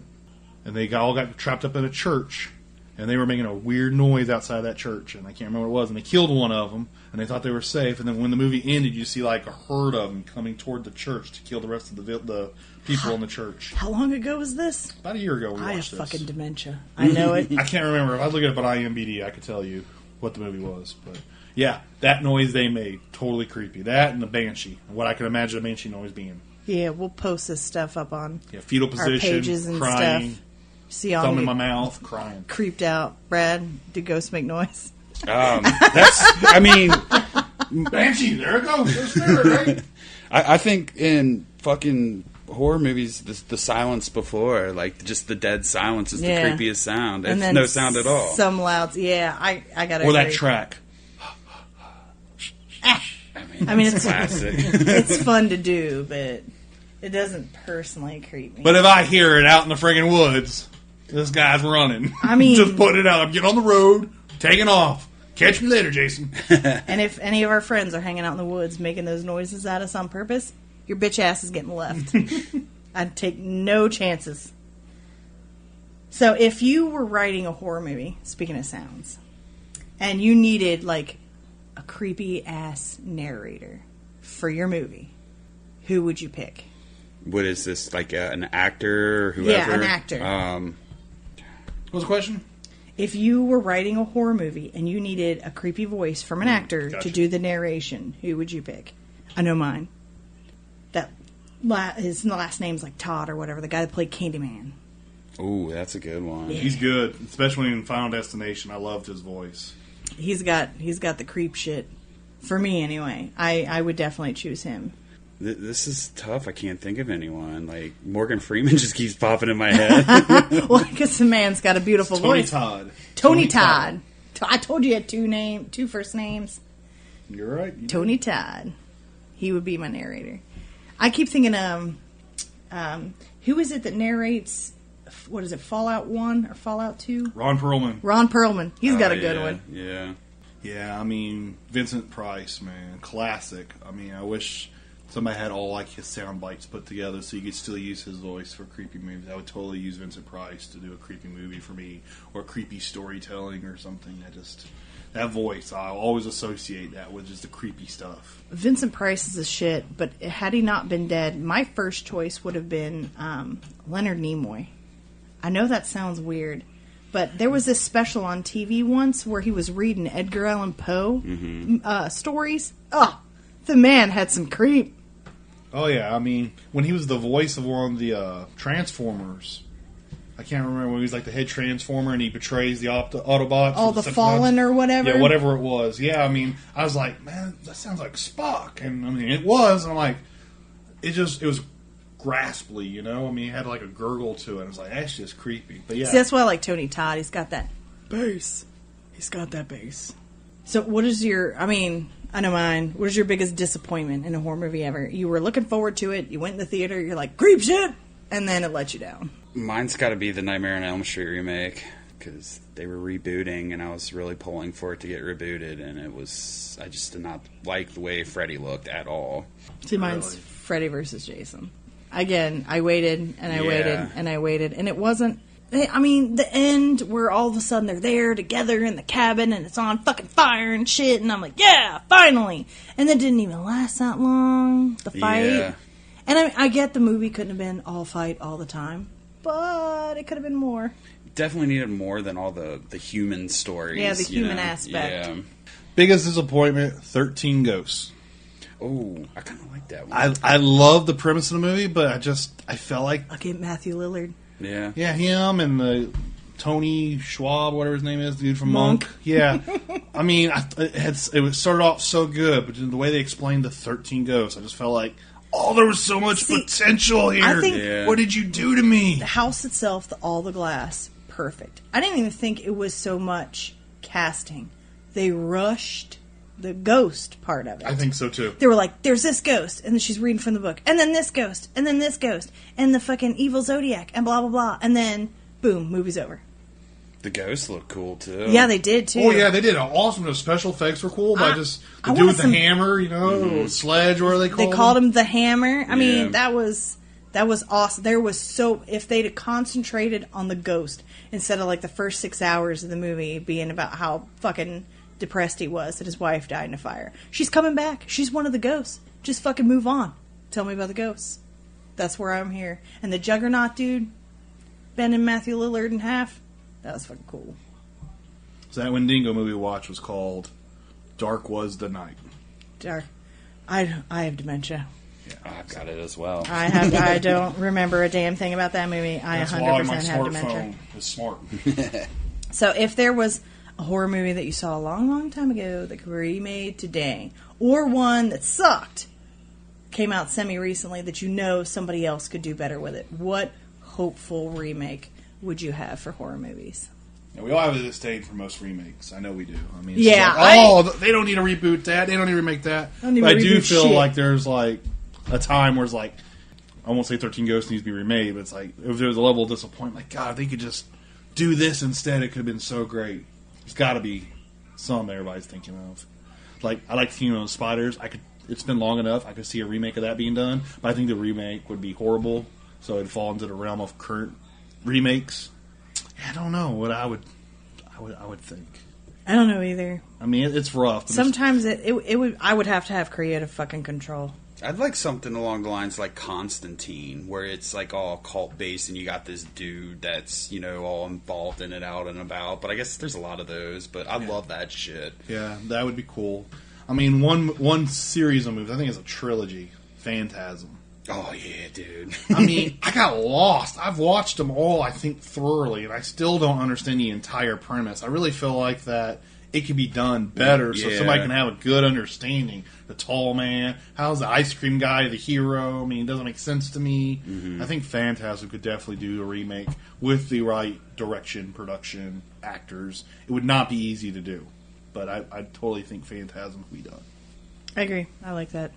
And they all got trapped up in a church, and they were making a weird noise outside that church, and I can't remember what it was. And they killed one of them, and they thought they were safe. And then when the movie ended, you see like a herd of them coming toward the church to kill the rest of the people in the church. How long ago was this? About a year ago we watched this. I have fucking dementia. I know it. I can't remember. If I look it up on IMDb, I could tell you what the movie was. But yeah, that noise they made, totally creepy. That and the banshee. What I could imagine a banshee noise being. Yeah, we'll post this stuff up on fetal position, our pages and crying, stuff. See all thumb in my mouth, crying. Creeped out. Brad, do ghosts make noise? Banshee, there it goes. There's spirit, right? I think in fucking horror movies, the silence before, like just the dead silence is the creepiest sound. It's no sound at all. Some louds. Yeah, I got it. Or that track. It's classic. It's fun to do, but it doesn't personally creep me. But if I hear it out in the friggin' woods, this guy's running. Just putting it out. I'm getting on the road, taking off. Catch me later, Jason. And if any of our friends are hanging out in the woods making those noises at us on purpose, your bitch ass is getting left. I'd take no chances. So if you were writing a horror movie, speaking of sounds, and you needed like a creepy ass narrator for your movie, who would you pick? What is this, like an actor or whoever? Yeah, an actor. What was the question? If you were writing a horror movie and you needed a creepy voice from an actor gotcha. to do the narration, who would you pick? I know mine. His last name's like Todd or whatever, the guy that played Candyman. Ooh, that's a good one. Yeah. He's good, especially in Final Destination. I loved his voice. He's got the creep shit. For me, anyway. I would definitely choose him. This is tough. I can't think of anyone. Like, Morgan Freeman just keeps popping in my head. Well, because the man's got a beautiful Tony voice. Todd. Tony Todd. I told you he had two first names. You're right. Tony Todd. He would be my narrator. I keep thinking, who is it that narrates, what is it, Fallout 1 or Fallout 2? Ron Perlman. Ron Perlman. He's got a good yeah, one. Yeah. Yeah, I mean, Vincent Price, man. Classic. I mean, I wish somebody had all like his sound bites put together so you could still use his voice for creepy movies. I would totally use Vincent Price to do a creepy movie for me, or creepy storytelling or something. That voice, I always associate that with just the creepy stuff. Vincent Price is a shit, but had he not been dead, my first choice would have been Leonard Nimoy. I know that sounds weird, but there was this special on TV once where he was reading Edgar Allan Poe stories. Oh, the man had some creep. Oh, yeah, I mean, when he was the voice of one of the Transformers, I can't remember when he was like the head Transformer and he betrays the Autobots. Oh, the Fallen or whatever? Yeah, whatever it was. Yeah, I mean, I was like, man, that sounds like Spock. And I mean, it was. And I'm like, it was grasply, you know? I mean, it had like a gurgle to it. I was like, that's just creepy. But yeah. See, that's why I like Tony Todd. He's got that bass. He's got that bass. So what is your, I mean, I know mine. What is your biggest disappointment in a horror movie ever? You were looking forward to it. You went in the theater. You're like, creep shit. And then it let you down. Mine's got to be the Nightmare on Elm Street remake, because they were rebooting, and I was really pulling for it to get rebooted, and I just did not like the way Freddy looked at all. See, mine's Really? Freddy versus Jason. Again, I waited, and I waited, and I waited, and it wasn't, I mean, the end where all of a sudden they're there together in the cabin, and it's on fucking fire and shit, and I'm like, yeah, finally! And it didn't even last that long, the fight. Yeah. And I get the movie couldn't have been all fight all the time, but it could have been more. Definitely needed more than all the human stories. Yeah, the you human know? aspect. Yeah. Biggest disappointment, 13 Ghosts. Oh, I kind of like that one. I love the premise of the movie, but I felt like... I'll get Matthew Lillard. Yeah. Yeah, him and the Tony Schwab, whatever his name is, the dude from Monk. Monk. Yeah. I mean, it started off so good, but the way they explained the 13 Ghosts, I just felt like, oh, there was so much potential here. I think Yeah. What did you do to me? the house itself, all the glass, perfect. I didn't even think it was so much casting. They rushed the ghost part of it. I think so, too. They were like, there's this ghost, and then she's reading from the book, and then this ghost, and then this ghost, and the fucking evil Zodiac, and blah, blah, blah. And then, boom, movie's over. The ghosts look cool, too. Yeah, they did, too. Oh, yeah, they did awesome. The special effects were cool, but the I dude want with the some- hammer, you know, sledge, or they They called him the Hammer. I mean, Yeah. that was awesome. There was if they'd have concentrated on the ghost instead of like the first 6 hours of the movie being about how fucking depressed he was that his wife died in a fire. She's coming back. She's one of the ghosts. Just fucking move on. Tell me about the ghosts. That's where I'm here. And the Juggernaut dude, bending Matthew Lillard in half. That was fucking cool. So that Wendigo movie we watched was called Dark Was the Night. Dark. I have dementia. I've got it as well. I don't remember a damn thing about that movie. I That's 100% why my have dementia. smartphone is smart. So if there was a horror movie that you saw a long, long time ago that could be remade today, or one that sucked, came out semi-recently that you know somebody else could do better with it, what hopeful remake would you have for horror movies? Now, we all have a disdain for most remakes. I know we do. I mean, it's Yeah, like, they don't need to reboot that. They don't need to remake that. Don't need But to I do reboot feel shit. like there's like a time where it's like, I won't say 13 Ghosts needs to be remade, but it's like, if there's a level of disappointment, like, God, if they could just do this instead, it could have been so great. There's got to be some everybody's thinking of. Like, I like Kingdom of Spiders. It's been long enough. I could see a remake of that being done, but I think the remake would be horrible, so it'd fall into the realm of current remakes. I don't know what I would think. I don't know either. I mean, it's rough. But Sometimes I would have to have creative fucking control. I'd like something along the lines like Constantine, where it's like all cult based and you got this dude that's, all involved in it out and about. But I guess there's a lot of those, but I love that shit. Yeah, that would be cool. I mean, one series of movies, I think it's a trilogy, Phantasm. Oh, yeah, dude. I mean, I got lost. I've watched them all, I think, thoroughly, and I still don't understand the entire premise. I really feel like that it could be done better so somebody can have a good understanding. The tall man, how's the ice cream guy the hero? I mean, it doesn't make sense to me. Mm-hmm. I think Phantasm could definitely do a remake with the right direction, production, actors. It would not be easy to do, but I totally think Phantasm could be done. I agree. I like that.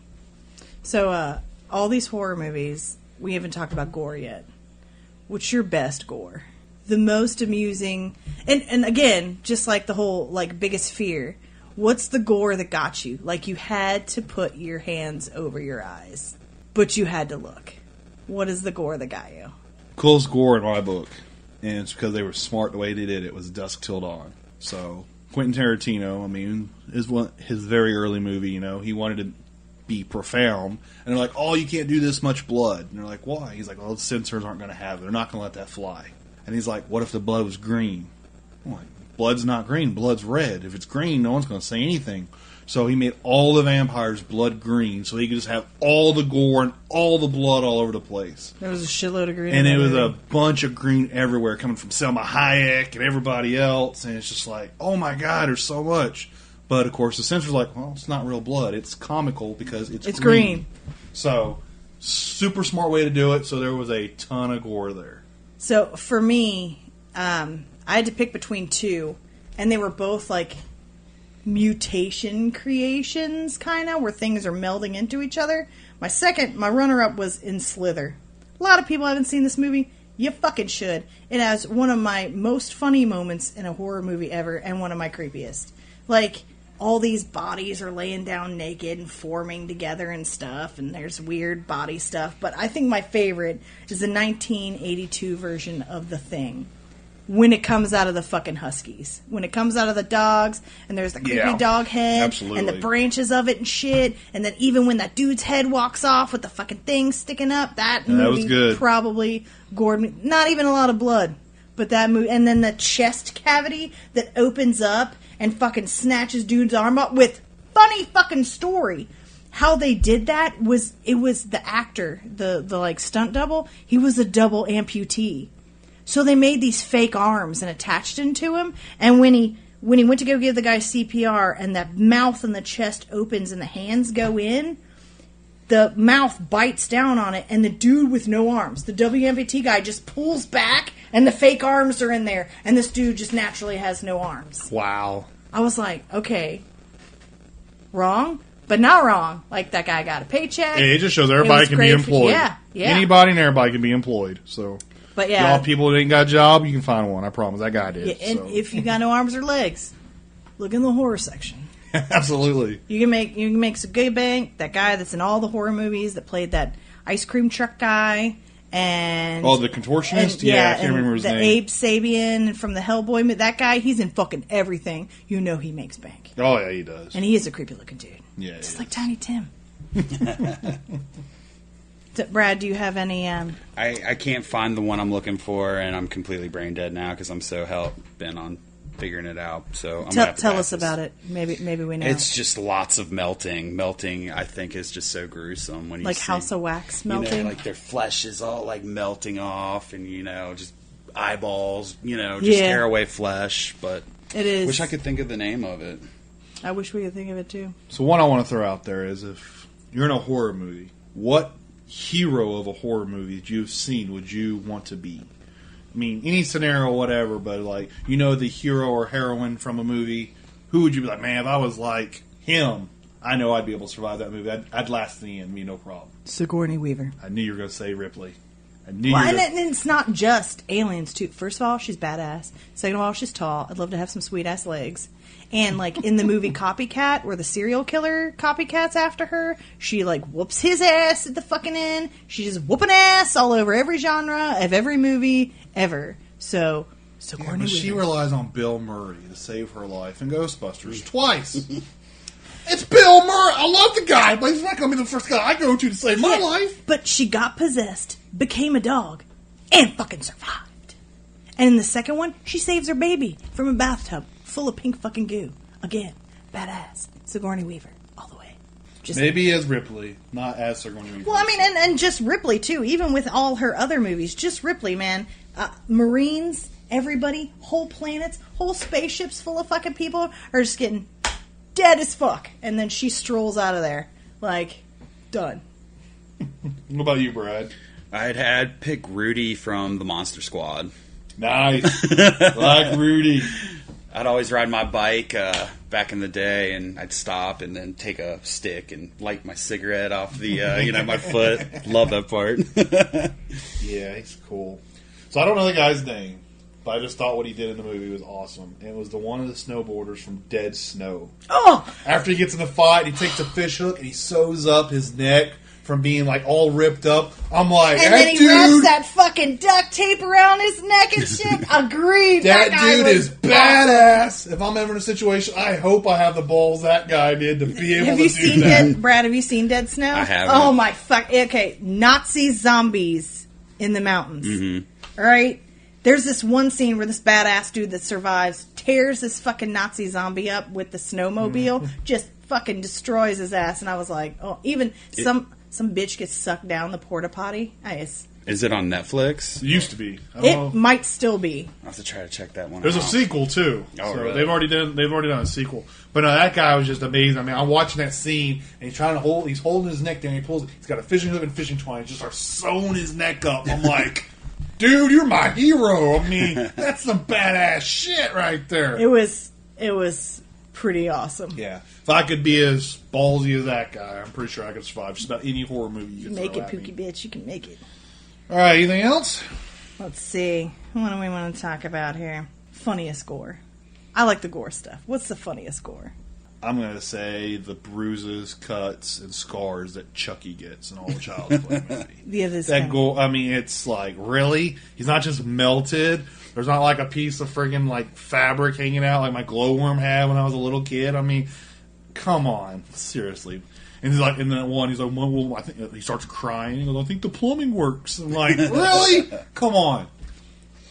So, all these horror movies, we haven't talked about gore yet. What's your best gore? The most amusing, and again, just like the whole, biggest fear, what's the gore that got you? Like, you had to put your hands over your eyes, but you had to look. What is the gore that got you? Coolest gore in my book, and it's because they were smart the way they did it, was Dusk Till Dawn. So, Quentin Tarantino, I mean, his very early movie, he wanted to be profound, and they're like, oh, you can't do this much blood. And they're like, why? He's like, well, the censors aren't going to have it. They're not going to let that fly. And he's like, what if the blood was green? I'm like, blood's not green, blood's red. If it's green, no one's going to say anything. So he made all the vampires blood green so he could just have all the gore and all the blood all over the place. There was a shitload of green. And it was a bunch of green everywhere coming from Selma Hayek and everybody else. And it's just like, oh my God, there's so much. But, of course, the censor's like, well, it's not real blood. It's comical because it's green. So, super smart way to do it. So there was a ton of gore there. So, for me, I had to pick between two, and they were both, mutation creations, kind of, where things are melding into each other. My runner-up was in Slither. A lot of people haven't seen this movie. You fucking should. It has one of my most funny moments in a horror movie ever, and one of my creepiest. All these bodies are laying down naked and forming together and stuff, and there's weird body stuff. But I think my favorite is the 1982 version of The Thing. When it comes out of the fucking huskies. When it comes out of the dogs, and there's the creepy dog head, absolutely. and the branches of it and shit, and then even when that dude's head walks off with the fucking thing sticking up, that movie was good. Probably gored me. Not even a lot of blood, but that movie. And then the chest cavity that opens up and fucking snatches dude's arm up with funny fucking story. How they did that was, it was the actor, the stunt double, he was a double amputee. So they made these fake arms and attached them to him, and when he went to go give the guy CPR and the mouth and the chest opens and the hands go in, the mouth bites down on it, and the dude with no arms, the WMVT guy, just pulls back, and the fake arms are in there, and this dude just naturally has no arms. Wow. I was like, okay, wrong, but not wrong. That guy got a paycheck. Yeah, it just shows everybody can be employed. Yeah. Anybody and everybody can be employed, so... But yeah, y'all people that ain't got a job, you can find one. I promise. That guy did. Yeah, and if you got no arms or legs, look in the horror section. Absolutely. You can make some good bank. That guy that's in all the horror movies that played that ice cream truck guy and the contortionist. I can't remember his name. The Abe Sabian from the Hellboy. That guy, he's in fucking everything. You know he makes bank. Oh yeah, he does. And he is a creepy looking dude. Yeah, just like Tiny Tim. Brad, do you have any... I can't find the one I'm looking for, and I'm completely brain dead now because I'm so hell-bent on figuring it out. So I'm gonna have to tell pass us this. about it. Maybe we know. It's just lots of melting. Melting, I think, is just so gruesome when you see, House of Wax melting. Their flesh is all melting off, and just eyeballs. Just tear away flesh. But it is. Wish I could think of the name of it. I wish we could think of it too. So one I want to throw out there is, if you're in a horror movie, what hero of a horror movie that you've seen would you want to be? I mean, any scenario, whatever, but the hero or heroine from a movie, who would you be like, man, if I was like him, I know I'd be able to survive that movie. I'd last to the end, no problem. Sigourney Weaver. I knew you were going to say Ripley. And it's not just aliens, too. First of all, she's badass. Second of all, she's tall. I'd love to have some sweet-ass legs. And, in the movie Copycat, where the serial killer copycat's after her, she, whoops his ass at the fucking end. She's just whooping ass all over every genre of every movie ever. So, Sigourney Weaver. She relies on Bill Murray to save her life in Ghostbusters twice. It's Bill Murray. I love the guy, but he's not going to be the first guy I go to save my life. But she got possessed, became a dog, and fucking survived. And in the second one, she saves her baby from a bathtub full of pink fucking goo. Again, badass. Sigourney Weaver, all the way. Maybe as Ripley, not as Sigourney Weaver. Well, I mean, and just Ripley, too. Even with all her other movies, just Ripley, man. Marines, everybody, whole planets, whole spaceships full of fucking people are just getting dead as fuck. And then she strolls out of there. Like, done. What about you, Brad? I'd had pick Rudy from the Monster Squad. Nice. Like Rudy. I'd always ride my bike back in the day, and I'd stop and then take a stick and light my cigarette off the, my foot. Love that part. Yeah, he's cool. So I don't know the guy's name, but I just thought what he did in the movie was awesome. And it was one of the snowboarders from Dead Snow. Oh! After he gets in the fight, he takes a fish hook and he sews up his neck from being like all ripped up. I'm like, and then he wraps that fucking duct tape around his neck and shit. Agreed. That dude is badass. If I'm ever in a situation, I hope I have the balls that guy did to be able to do that. Brad, have you seen Dead Snow? I haven't. Oh my fuck. Okay, Nazi zombies in the mountains. Mm-hmm. All right? There's this one scene where this badass dude that survives tears this fucking Nazi zombie up with the snowmobile, just fucking destroys his ass. And I was like, oh, even some bitch gets sucked down the porta potty. Is it on Netflix? It used to be. It might still be. I'll have to try to check that one There's out. a sequel too. Oh, so really? they've already done a sequel. But no, that guy was just amazing. I mean, I'm watching that scene and he's holding his neck down. He's got a fishing hook and fishing twine. He just starts sewing his neck up. I'm like, dude, you're my hero. I mean, that's some badass shit right there. It was pretty awesome. Yeah. If I could be as ballsy as that guy, I'm pretty sure I could survive just about any horror movie you can Make throw it, at me. Pookie bitch. You can make it. All right, anything else? Let's see. What do we want to talk about here? Funniest gore. I like the gore stuff. What's the funniest gore? I'm going to say the bruises, cuts, and scars that Chucky gets in all the Child's Play movie. Yeah, That gore, I mean, it's like, really? He's not just melted. There's not like a piece of friggin' like fabric hanging out like my glowworm had when I was a little kid. I mean, come on. Seriously. And he's like, in that one, he's like, well, I think he starts crying. He goes, I think the plumbing works. I'm like, really? Come on.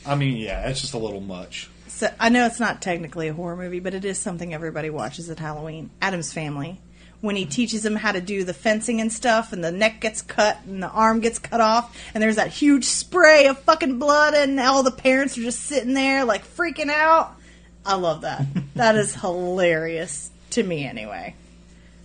I mean, yeah, it's just a little much. So, I know it's not technically a horror movie, but it is something everybody watches at Halloween. Addams Family. When he teaches them how to do the fencing and stuff, and the neck gets cut, and the arm gets cut off, and there's that huge spray of fucking blood, and all the parents are just sitting there, like, freaking out. I love that. That is hilarious. To me, anyway.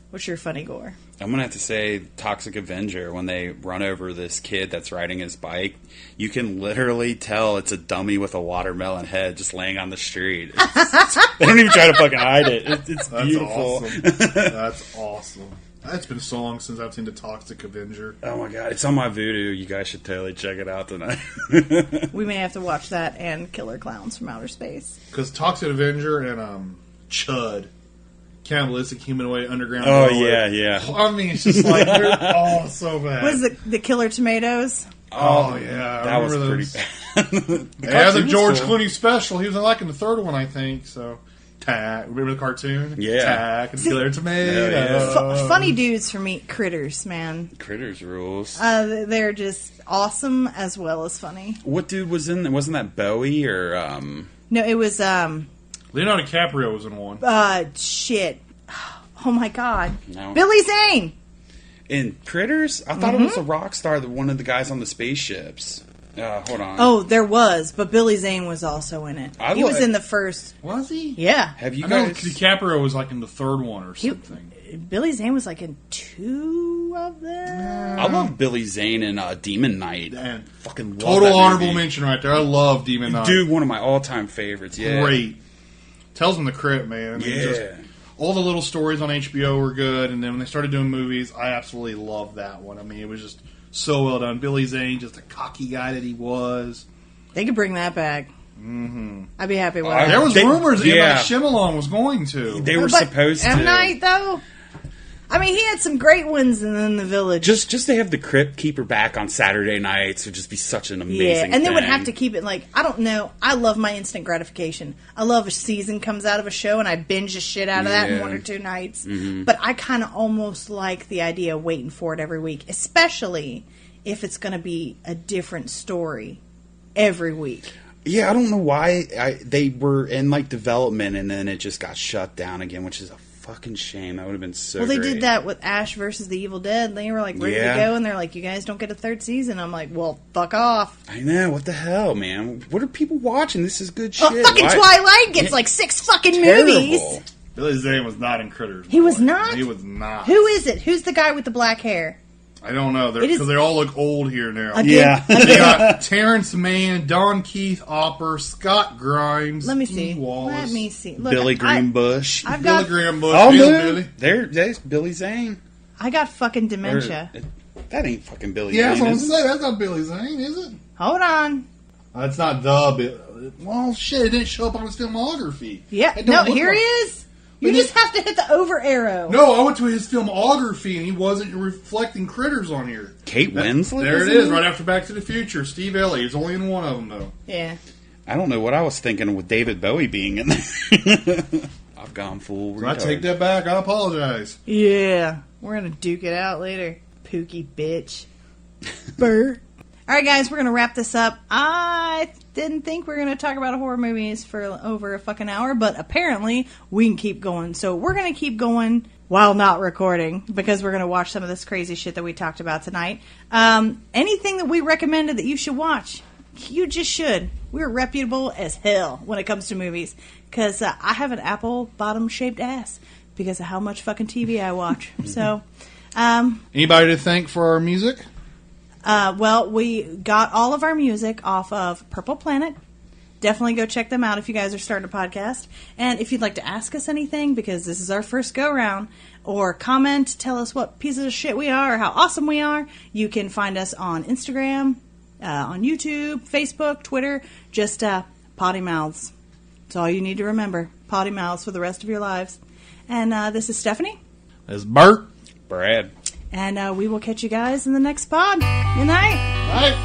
What's your funny gore? I'm going to have to say Toxic Avenger, when they run over this kid that's riding his bike. You can literally tell it's a dummy with a watermelon head just laying on the street. They don't even try to fucking hide it. It's That's beautiful. awesome. That's awesome. It's been so long since I've seen the Toxic Avenger. Oh my god, it's on my Voodoo. You guys should totally check it out tonight. We may have to watch that and Killer Clowns from Outer Space. Because Toxic Avenger and Chud, Cannibalistic Humanoid Underground. Oh, Railroad. yeah. I mean, it's just like, oh, so bad. What is it? The Killer Tomatoes? Oh, yeah. I That was remember pretty those. bad. Yeah, the cartoon was George cool. Clooney special. He was like in the third one, I think. So, Tack. Remember the cartoon? Yeah. Tack and Killer Tomato. yeah. Funny dudes for me. Critters, man. Critters rules. They're just awesome as well as funny. What dude was in? Wasn't that Bowie or? No, it was Leonardo DiCaprio was in one. shit. Oh my god. No. Billy Zane. In Critters? I thought it was a rock star, one of the guys on the spaceships. Hold on. Oh, there was, but Billy Zane was also in it. He was in the first. Was he? Yeah. Have you I know guys? DiCaprio was like in the third one or something. Billy Zane was like in 2 of them. I love Billy Zane in Demon Knight. And Fucking love total that honorable movie. mention right there. I love Demon Knight. Dude, one of my all-time favorites. Yeah, Great. Tells him the crypt, man. I mean, Yeah. just all the little stories on HBO were good, and then when they started doing movies, I absolutely loved that one. I mean, it was just so well done. Billy Zane, just a cocky guy that he was. They could bring that back. Mm-hmm. I'd be happy with I- that. There was They- rumors that yeah. Shyamalan was going to. They were But supposed M. to. Night, though? I mean, he had some great ones in the Village. Just to have the Crypt Keeper back on Saturday nights would just be such an amazing and they thing. would have to keep it like, I don't know. I love my instant gratification. I love a season comes out of a show and I binge the shit out of that in 1 or 2 nights. Mm-hmm. But I kind of almost like the idea of waiting for it every week, especially if it's going to be a different story every week. Yeah, I don't know why they were in like development and then it just got shut down again, which is a fucking shame. That would have been so Well, they great. did that with Ash versus the Evil Dead. They were like ready to go, and they're like, "You guys don't get a 3rd season." I'm like, "Well, fuck off." I know. What the hell, man? What are people watching? This is good shit. Fucking Twilight gets like 6 fucking movies. Billy Zane was not in Critters. He was not? He was not. Who is it? Who's the guy with the black hair? I don't know. Because they all look old here now. Yeah. They got Terrence Mann, Don Keith Opper, Scott Grimes, Let me see. Ian Wallace, Let me see. Look, Billy Greenbush. I've Billy got Greenbush. Oh, Billy. there's Billy Zane. I got fucking dementia. That ain't fucking Billy Yeah, that's Zane. what I'm saying. That's not Billy Zane, is it? Hold on. That's not the. Well, shit, it didn't show up on his filmography. Yeah. It don't No, look here like- he is. You just have to hit the over arrow. No, I went to his filmography and he wasn't reflecting Critters on here. Kate Winslet? There it in is, right after Back to the Future. Steve Elliott. He's only in one of them, though. Yeah. I don't know what I was thinking with David Bowie being in there. I've gone full So I retard. take that back. I apologize. Yeah. We're going to duke it out later. Pookie bitch. Bert. All right, guys, we're going to wrap this up. I didn't think we were going to talk about horror movies for over a fucking hour, but apparently we can keep going. So we're going to keep going while not recording because we're going to watch some of this crazy shit that we talked about tonight. Anything that we recommended that you should watch, you just should. We're reputable as hell when it comes to movies because I have an apple bottom shaped ass because of how much fucking TV I watch. So, Anybody to thank for our music? well, we got all of our music off of Purple Planet. Definitely go check them out if you guys are starting a podcast. And if you'd like to ask us anything, because this is our first go-round, or comment, tell us what pieces of shit we are, or how awesome we are, you can find us on Instagram, on YouTube, Facebook, Twitter, just Potty Mouths. That's all you need to remember. Potty Mouths for the rest of your lives. And this is Stephanie. That's Bert. Brad. And we will catch you guys in the next pod. Good night. Bye.